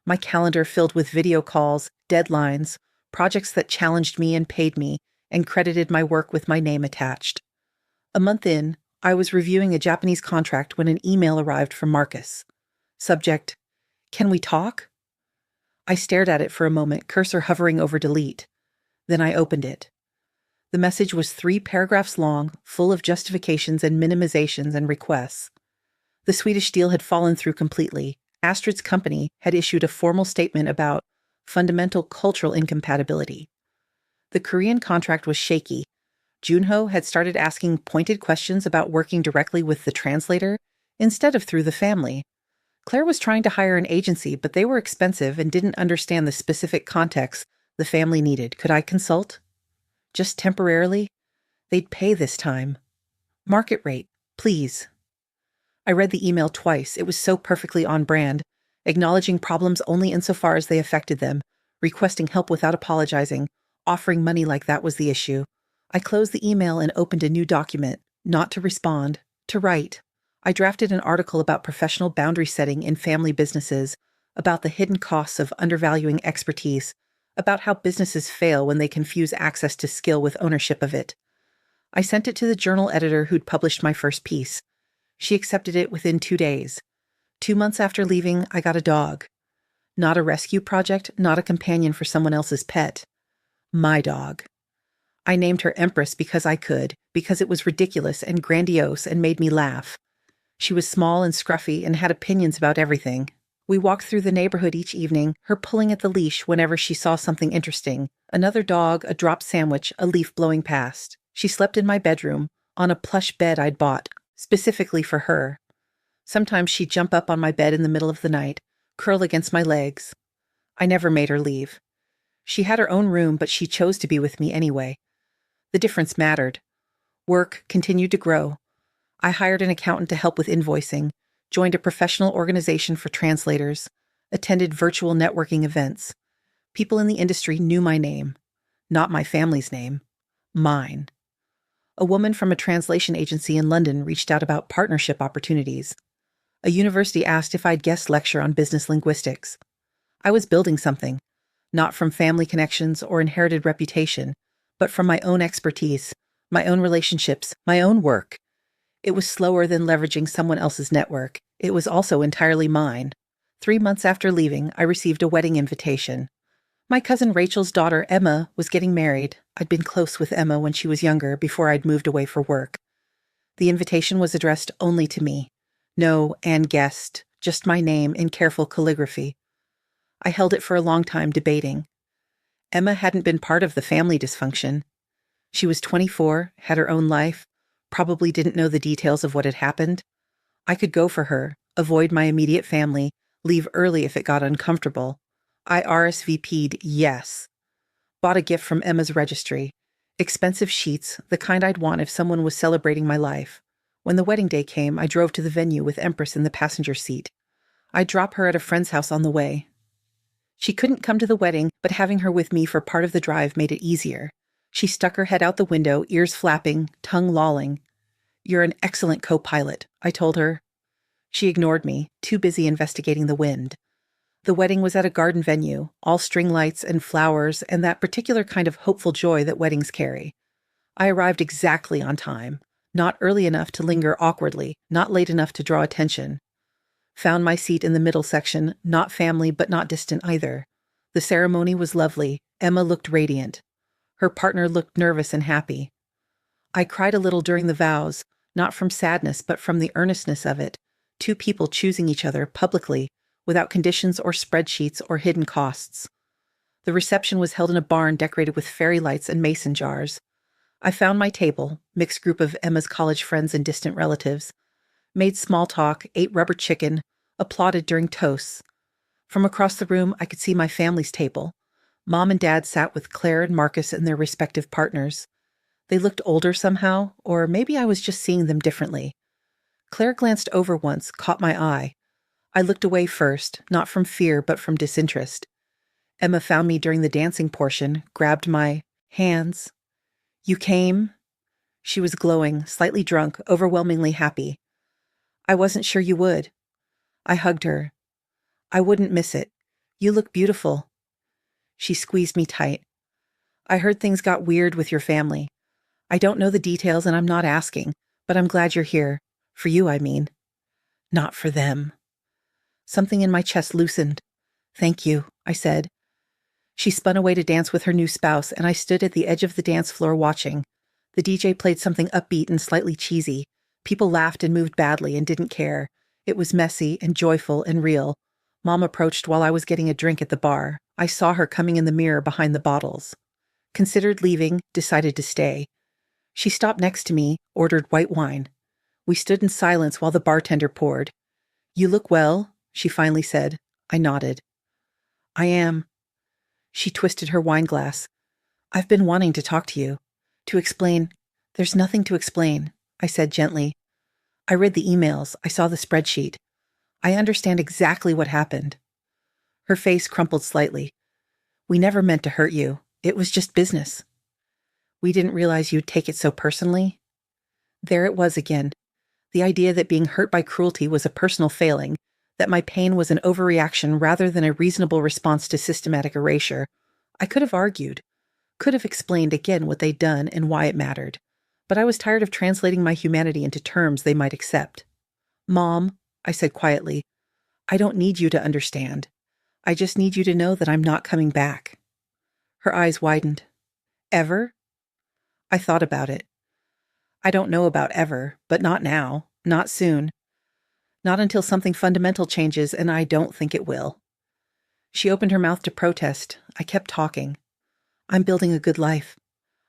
My calendar filled with video calls, deadlines, projects that challenged me and paid me, and credited my work with my name attached. A month in, I was reviewing a Japanese contract when an email arrived from Marcus. Subject, "Can we talk?" I stared at it for a moment, cursor hovering over delete. Then I opened it. The message was 3 paragraphs long, full of justifications and minimizations and requests. The Swedish deal had fallen through completely. Astrid's company had issued a formal statement about fundamental cultural incompatibility. The Korean contract was shaky. Junho had started asking pointed questions about working directly with the translator instead of through the family. Claire was trying to hire an agency, but they were expensive and didn't understand the specific context the family needed. Could I consult? Just temporarily? They'd pay this time. Market rate, please. I read the email twice. It was so perfectly on brand, acknowledging problems only insofar as they affected them, requesting help without apologizing, offering money like that was the issue. I closed the email and opened a new document, not to respond, to write. I drafted an article about professional boundary setting in family businesses, about the hidden costs of undervaluing expertise, about how businesses fail when they confuse access to skill with ownership of it. I sent it to the journal editor who'd published my first piece. She accepted it within 2 days. 2 months after leaving, I got a dog. Not a rescue project, not a companion for someone else's pet. My dog. I named her Empress because I could, because it was ridiculous and grandiose and made me laugh. She was small and scruffy and had opinions about everything. We walked through the neighborhood each evening, her pulling at the leash whenever she saw something interesting. Another dog, a dropped sandwich, a leaf blowing past. She slept in my bedroom, on a plush bed I'd bought, specifically for her. Sometimes she'd jump up on my bed in the middle of the night, curl against my legs. I never made her leave. She had her own room, but she chose to be with me anyway. The difference mattered. Work continued to grow. I hired an accountant to help with invoicing, joined a professional organization for translators, attended virtual networking events. People in the industry knew my name. Not my family's name. Mine. A woman from a translation agency in London reached out about partnership opportunities. A university asked if I'd guest lecture on business linguistics. I was building something, not from family connections or inherited reputation, but from my own expertise, my own relationships, my own work. It was slower than leveraging someone else's network. It was also entirely mine. 3 months after leaving, I received a wedding invitation. My cousin Rachel's daughter, Emma, was getting married. I'd been close with Emma when she was younger, before I'd moved away for work. The invitation was addressed only to me. No, and guest, just my name in careful calligraphy. I held it for a long time, debating. Emma hadn't been part of the family dysfunction. She was 24, had her own life, probably didn't know the details of what had happened. I could go for her, avoid my immediate family, leave early if it got uncomfortable. I RSVP'd yes. Bought a gift from Emma's registry. Expensive sheets, the kind I'd want if someone was celebrating my life. When the wedding day came, I drove to the venue with Empress in the passenger seat. I'd drop her at a friend's house on the way. She couldn't come to the wedding, but having her with me for part of the drive made it easier. She stuck her head out the window, ears flapping, tongue lolling. "You're an excellent co-pilot," I told her. She ignored me, too busy investigating the wind. The wedding was at a garden venue, all string lights and flowers and that particular kind of hopeful joy that weddings carry. I arrived exactly on time, not early enough to linger awkwardly, not late enough to draw attention. Found my seat in the middle section, not family but not distant either. The ceremony was lovely. Emma looked radiant. Her partner looked nervous and happy. I cried a little during the vows, not from sadness but from the earnestness of it. Two people choosing each other publicly, without conditions or spreadsheets or hidden costs. The reception was held in a barn decorated with fairy lights and mason jars. I found my table, mixed group of Emma's college friends and distant relatives, made small talk, ate rubber chicken, applauded during toasts. From across the room, I could see my family's table. Mom and Dad sat with Claire and Marcus and their respective partners. They looked older somehow, or maybe I was just seeing them differently. Claire glanced over once, caught my eye. I looked away first, not from fear but from disinterest. Emma found me during the dancing portion, grabbed my hands. "You came?" She was glowing, slightly drunk, overwhelmingly happy. "I wasn't sure you would." I hugged her. "I wouldn't miss it. You look beautiful." She squeezed me tight. "I heard things got weird with your family. I don't know the details and I'm not asking, but I'm glad you're here. For you, I mean. Not for them." Something in my chest loosened. "Thank you," I said. She spun away to dance with her new spouse, and I stood at the edge of the dance floor watching. The DJ played something upbeat and slightly cheesy. People laughed and moved badly and didn't care. It was messy and joyful and real. Mom approached while I was getting a drink at the bar. I saw her coming in the mirror behind the bottles. Considered leaving, decided to stay. She stopped next to me, ordered white wine. We stood in silence while the bartender poured. "You look well," she finally said. I nodded. "I am." She twisted her wine glass. "I've been wanting to talk to you. To explain." "There's nothing to explain," I said gently. "I read the emails. I saw the spreadsheet. I understand exactly what happened." Her face crumpled slightly. "We never meant to hurt you. It was just business." "We didn't realize you'd take it so personally." There it was again. The idea that being hurt by cruelty was a personal failing, that my pain was an overreaction rather than a reasonable response to systematic erasure. I could have argued, could have explained again what they'd done and why it mattered, but I was tired of translating my humanity into terms they might accept. "Mom," I said quietly, "I don't need you to understand. I just need you to know that I'm not coming back." Her eyes widened. "Ever?" I thought about it. I don't know about ever, but not now, not soon. Not until something fundamental changes, and I don't think it will. She opened her mouth to protest. I kept talking. "I'm building a good life.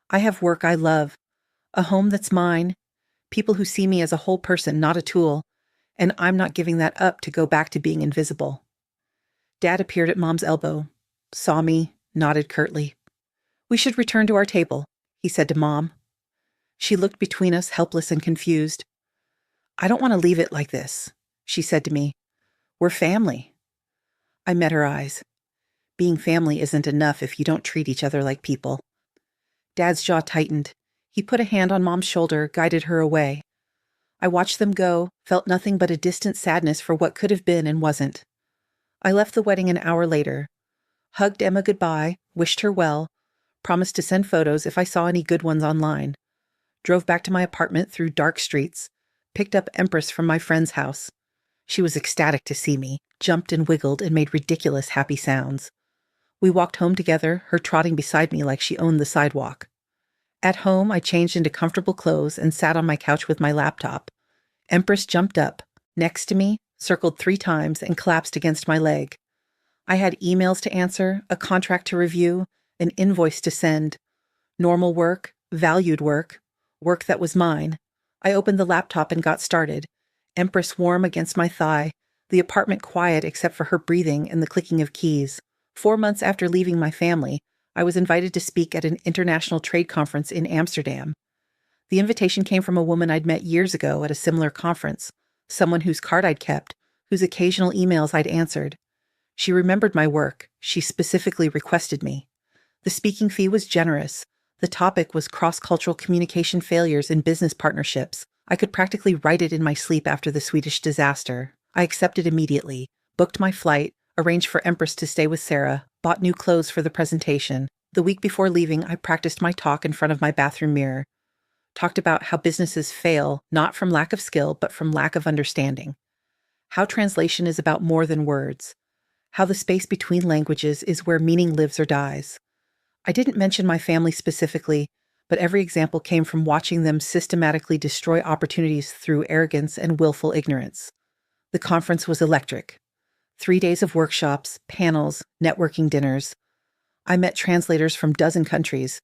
I have work I love, a home that's mine, people who see me as a whole person, not a tool, and I'm not giving that up to go back to being invisible." Dad appeared at Mom's elbow, saw me, nodded curtly. "We should return to our table," he said to Mom. She looked between us, helpless and confused. "I don't want to leave it like this," she said to me. "We're family." I met her eyes. Being family isn't enough if you don't treat each other like people. Dad's jaw tightened. He put a hand on Mom's shoulder, guided her away. I watched them go, felt nothing but a distant sadness for what could have been and wasn't. I left the wedding an hour later, hugged Emma goodbye, wished her well, promised to send photos if I saw any good ones online. Drove back to my apartment through dark streets, picked up Empress from my friend's house. She was ecstatic to see me, jumped and wiggled and made ridiculous happy sounds. We walked home together, her trotting beside me like she owned the sidewalk. At home, I changed into comfortable clothes and sat on my couch with my laptop. Empress jumped up, next to me, circled 3 times, and collapsed against my leg. I had emails to answer, a contract to review, an invoice to send. Normal work, valued work, work that was mine. I opened the laptop and got started. Empress warm against my thigh, the apartment quiet except for her breathing and the clicking of keys. 4 months after leaving my family, I was invited to speak at an international trade conference in Amsterdam. The invitation came from a woman I'd met years ago at a similar conference, someone whose card I'd kept, whose occasional emails I'd answered. She remembered my work. She specifically requested me. The speaking fee was generous. The topic was cross-cultural communication failures in business partnerships. I could practically write it in my sleep after the Swedish disaster. I accepted immediately, booked my flight, arranged for Empress to stay with Sarah, bought new clothes for the presentation. The week before leaving, I practiced my talk in front of my bathroom mirror. Talked about how businesses fail, not from lack of skill, but from lack of understanding. How translation is about more than words. How the space between languages is where meaning lives or dies. I didn't mention my family specifically, but every example came from watching them systematically destroy opportunities through arrogance and willful ignorance. The conference was electric. 3 days of workshops, panels, networking dinners. I met translators from 12 countries,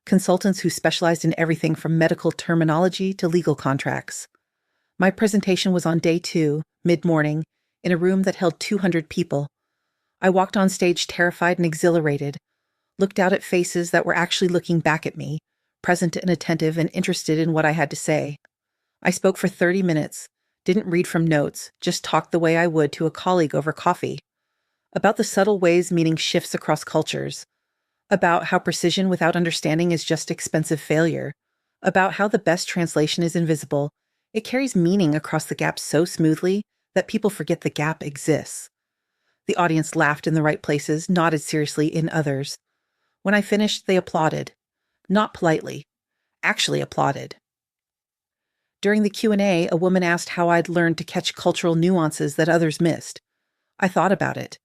consultants who specialized in everything from medical terminology to legal contracts. My presentation was on day 2, mid-morning, in a room that held 200 people. I walked on stage terrified and exhilarated, looked out at faces that were actually looking back at me, present and attentive and interested in what I had to say. I spoke for 30 minutes, didn't read from notes, just talked the way I would to a colleague over coffee. About the subtle ways meaning shifts across cultures. About how precision without understanding is just expensive failure. About how the best translation is invisible. It carries meaning across the gap so smoothly that people forget the gap exists. The audience laughed in the right places, nodded seriously in others. When I finished, they applauded. Not politely. Actually applauded. During the Q&A, a woman asked how I'd learned to catch cultural nuances that others missed. I thought about it.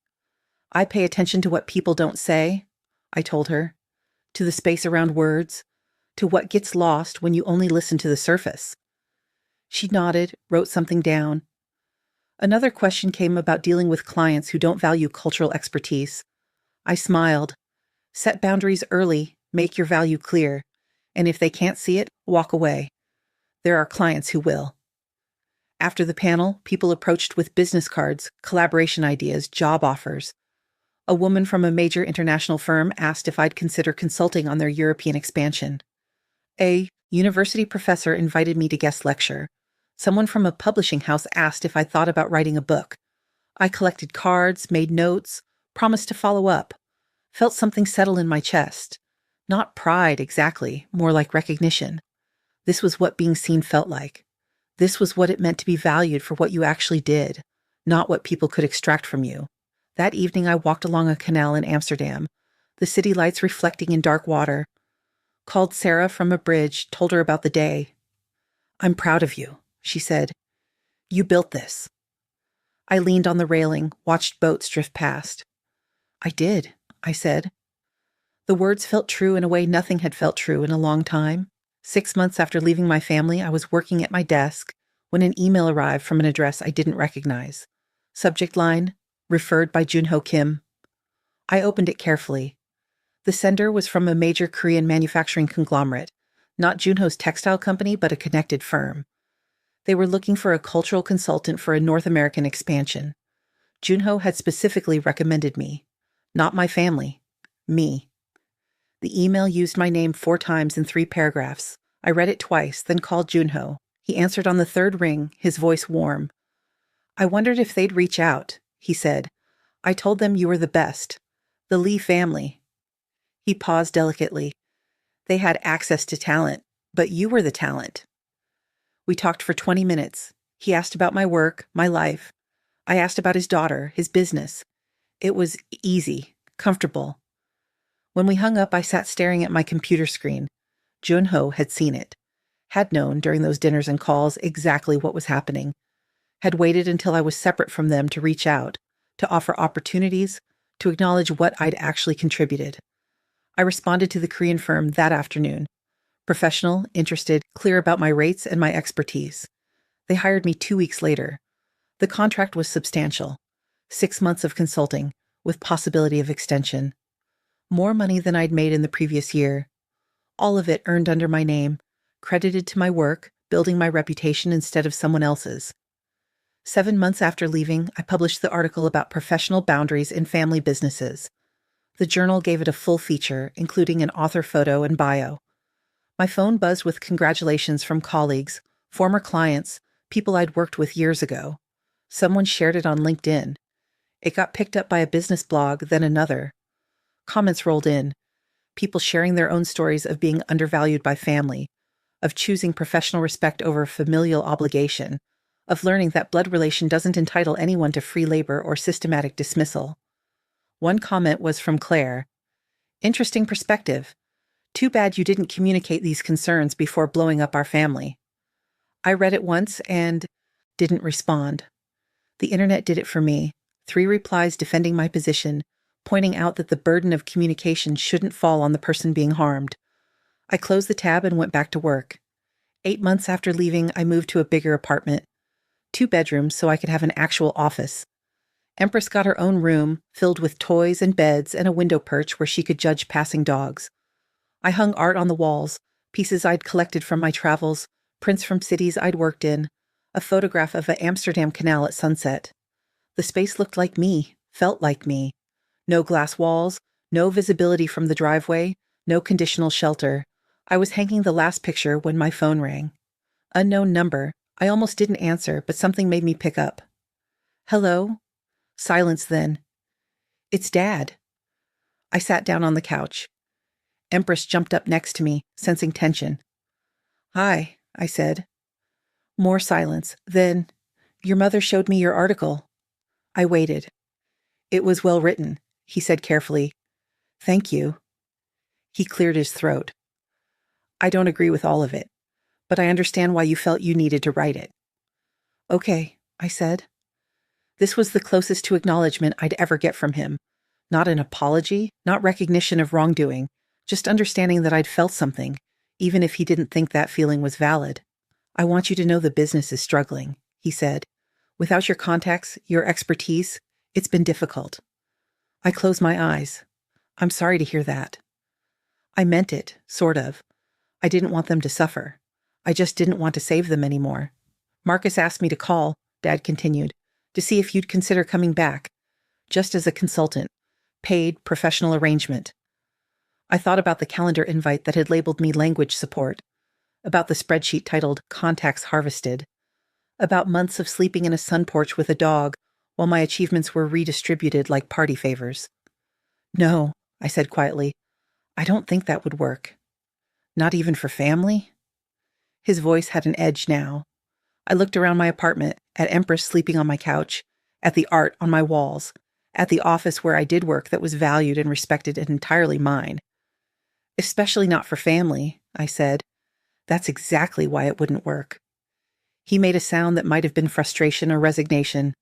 I pay attention to what people don't say, I told her, to the space around words, to what gets lost when you only listen to the surface. She nodded, wrote something down. Another question came about dealing with clients who don't value cultural expertise. I smiled. Set boundaries early, make your value clear, and if they can't see it, walk away. There are clients who will. After the panel, people approached with business cards, collaboration ideas, job offers. A woman from a major international firm asked if I'd consider consulting on their European expansion. A university professor invited me to guest lecture. Someone from a publishing house asked if I thought about writing a book. I collected cards, made notes, promised to follow up. Felt something settle in my chest. Not pride, exactly, more like recognition. This was what being seen felt like. This was what it meant to be valued for what you actually did, not what people could extract from you. That evening I walked along a canal in Amsterdam, the city lights reflecting in dark water. Called Sarah from a bridge, told her about the day. "I'm proud of you," she said. "You built this." I leaned on the railing, watched boats drift past. "I did," I said. The words felt true in a way nothing had felt true in a long time. 6 months after leaving my family, I was working at my desk when an email arrived from an address I didn't recognize. Subject line, referred by Junho Kim. I opened it carefully. The sender was from a major Korean manufacturing conglomerate, not Junho's textile company, but a connected firm. They were looking for a cultural consultant for a North American expansion. Junho had specifically recommended me. Not my family. Me. The email used my name 4 times in 3 paragraphs. I read it twice, then called Junho. He answered on the 3rd ring, his voice warm. "I wondered if they'd reach out," he said. "I told them you were the best. The Lee family." He paused delicately. "They had access to talent, but you were the talent." We talked for 20 minutes. He asked about my work, my life. I asked about his daughter, his business. It was easy, comfortable. When we hung up, I sat staring at my computer screen. Junho had seen it, had known during those dinners and calls exactly what was happening, had waited until I was separate from them to reach out, to offer opportunities, to acknowledge what I'd actually contributed. I responded to the Korean firm that afternoon. Professional, interested, clear about my rates and my expertise. They hired me 2 weeks later. The contract was substantial. 6 months of consulting, with possibility of extension. More money than I'd made in the previous year. All of it earned under my name, credited to my work, building my reputation instead of someone else's. 7 months after leaving, I published the article about professional boundaries in family businesses. The journal gave it a full feature, including an author photo and bio. My phone buzzed with congratulations from colleagues, former clients, people I'd worked with years ago. Someone shared it on LinkedIn. It got picked up by a business blog, then another. Comments rolled in, people sharing their own stories of being undervalued by family, of choosing professional respect over familial obligation, of learning that blood relation doesn't entitle anyone to free labor or systematic dismissal. One comment was from Claire. Interesting perspective. Too bad you didn't communicate these concerns before blowing up our family. I read it once and didn't respond. The internet did it for me. 3 replies defending my position, pointing out that the burden of communication shouldn't fall on the person being harmed. I closed the tab and went back to work. 8 months after leaving, I moved to a bigger apartment. 2 bedrooms so I could have an actual office. Empress got her own room, filled with toys and beds and a window perch where she could judge passing dogs. I hung art on the walls, pieces I'd collected from my travels, prints from cities I'd worked in, a photograph of the Amsterdam Canal at sunset. The space looked like me, felt like me. No glass walls, no visibility from the driveway, no conditional shelter. I was hanging the last picture when my phone rang. Unknown number. I almost didn't answer, but something made me pick up. Hello? Silence then. It's Dad. I sat down on the couch. Empress jumped up next to me, sensing tension. Hi, I said. More silence. Then, your mother showed me your article. I waited. It was well written, he said carefully. Thank you. He cleared his throat. I don't agree with all of it, but I understand why you felt you needed to write it. Okay, I said. This was the closest to acknowledgement I'd ever get from him. Not an apology, not recognition of wrongdoing, just understanding that I'd felt something, even if he didn't think that feeling was valid. I want you to know the business is struggling, he said. Without your contacts, your expertise, it's been difficult. I closed my eyes. I'm sorry to hear that. I meant it, sort of. I didn't want them to suffer. I just didn't want to save them anymore. Marcus asked me to call, Dad continued, to see if you'd consider coming back, just as a consultant, paid professional arrangement. I thought about the calendar invite that had labeled me language support, about the spreadsheet titled Contacts Harvested, about months of sleeping in a sun porch with a dog while my achievements were redistributed like party favors. No, I said quietly, I don't think that would work. Not even for family? His voice had an edge now. I looked around my apartment, at Empress sleeping on my couch, at the art on my walls, at the office where I did work that was valued and respected and entirely mine. Especially not for family, I said. That's exactly why it wouldn't work. He made a sound that might have been frustration or resignation.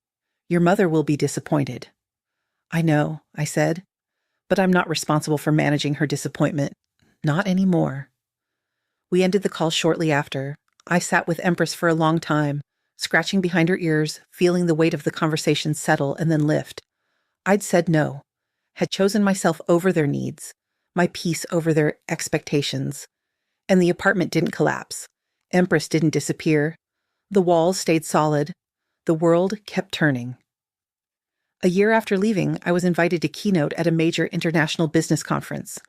Your mother will be disappointed. I know, I said, but I'm not responsible for managing her disappointment. Not anymore. We ended the call shortly after. I sat with Empress for a long time, scratching behind her ears, feeling the weight of the conversation settle and then lift. I'd said no, had chosen myself over their needs, my peace over their expectations. And the apartment didn't collapse. Empress didn't disappear. The walls stayed solid. The world kept turning. A year after leaving, I was invited to keynote at a major international business conference.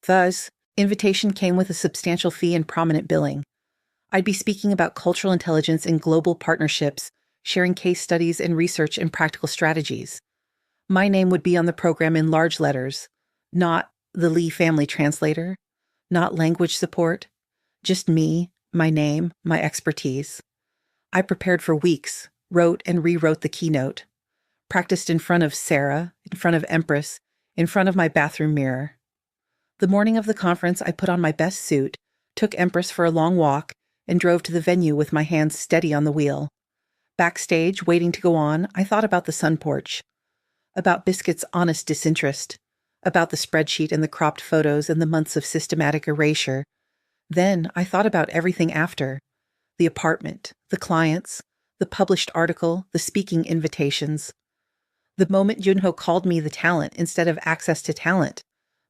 Thus, invitation came with a substantial fee and prominent billing. I'd be speaking about cultural intelligence and global partnerships, sharing case studies and research and practical strategies. My name would be on the program in large letters, not the Lee family translator, not language support, just me, my name, my expertise. I prepared for weeks, wrote and rewrote the keynote, practiced in front of Sarah, in front of Empress, in front of my bathroom mirror. The morning of the conference, I put on my best suit, took Empress for a long walk, and drove to the venue with my hands steady on the wheel. Backstage, waiting to go on, I thought about the sun porch, about Biscuit's honest disinterest, about the spreadsheet and the cropped photos and the months of systematic erasure. Then I thought about everything after, the apartment, the clients, the published article, the speaking invitations. The moment Junho called me the talent instead of access to talent,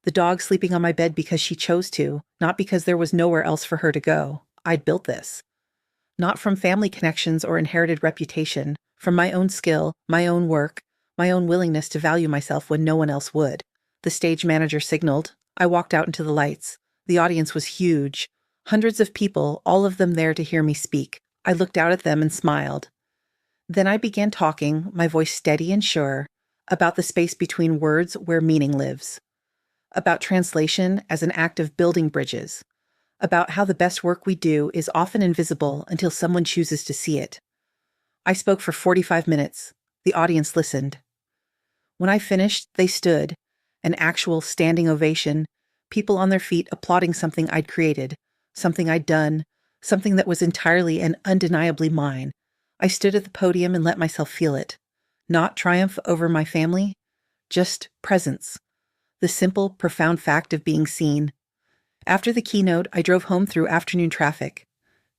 the dog sleeping on my bed because she chose to, not because there was nowhere else for her to go. I'd built this. Not from family connections or inherited reputation, from my own skill, my own work, my own willingness to value myself when no one else would. The stage manager signaled. I walked out into the lights. The audience was huge. Hundreds of people, all of them there to hear me speak. I looked out at them and smiled. Then I began talking, my voice steady and sure, about the space between words where meaning lives, about translation as an act of building bridges, about how the best work we do is often invisible until someone chooses to see it. I spoke for 45 minutes. The audience listened. When I finished, they stood, an actual standing ovation, people on their feet applauding something I'd created, something I'd done, something that was entirely and undeniably mine. I stood at the podium and let myself feel it. Not triumph over my family, just presence. The simple, profound fact of being seen. After the keynote, I drove home through afternoon traffic,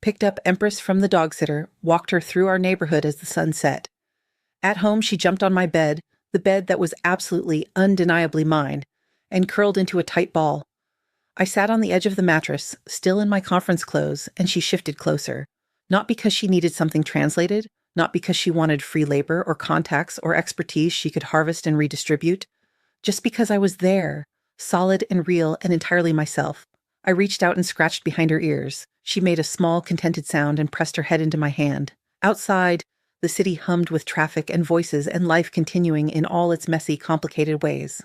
picked up Empress from the dog sitter, walked her through our neighborhood as the sun set. At home, she jumped on my bed, the bed that was absolutely, undeniably mine, and curled into a tight ball. I sat on the edge of the mattress, still in my conference clothes, and she shifted closer. Not because she needed something translated, not because she wanted free labor or contacts or expertise she could harvest and redistribute, just because I was there, solid and real and entirely myself. I reached out and scratched behind her ears. She made a small, contented sound and pressed her head into my hand. Outside, the city hummed with traffic and voices and life continuing in all its messy, complicated ways.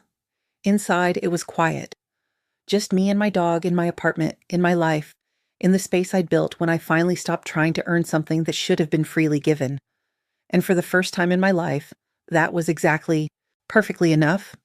Inside, it was quiet. Just me and my dog in my apartment, in my life, in the space I'd built when I finally stopped trying to earn something that should have been freely given. And for the first time in my life, that was exactly, perfectly enough,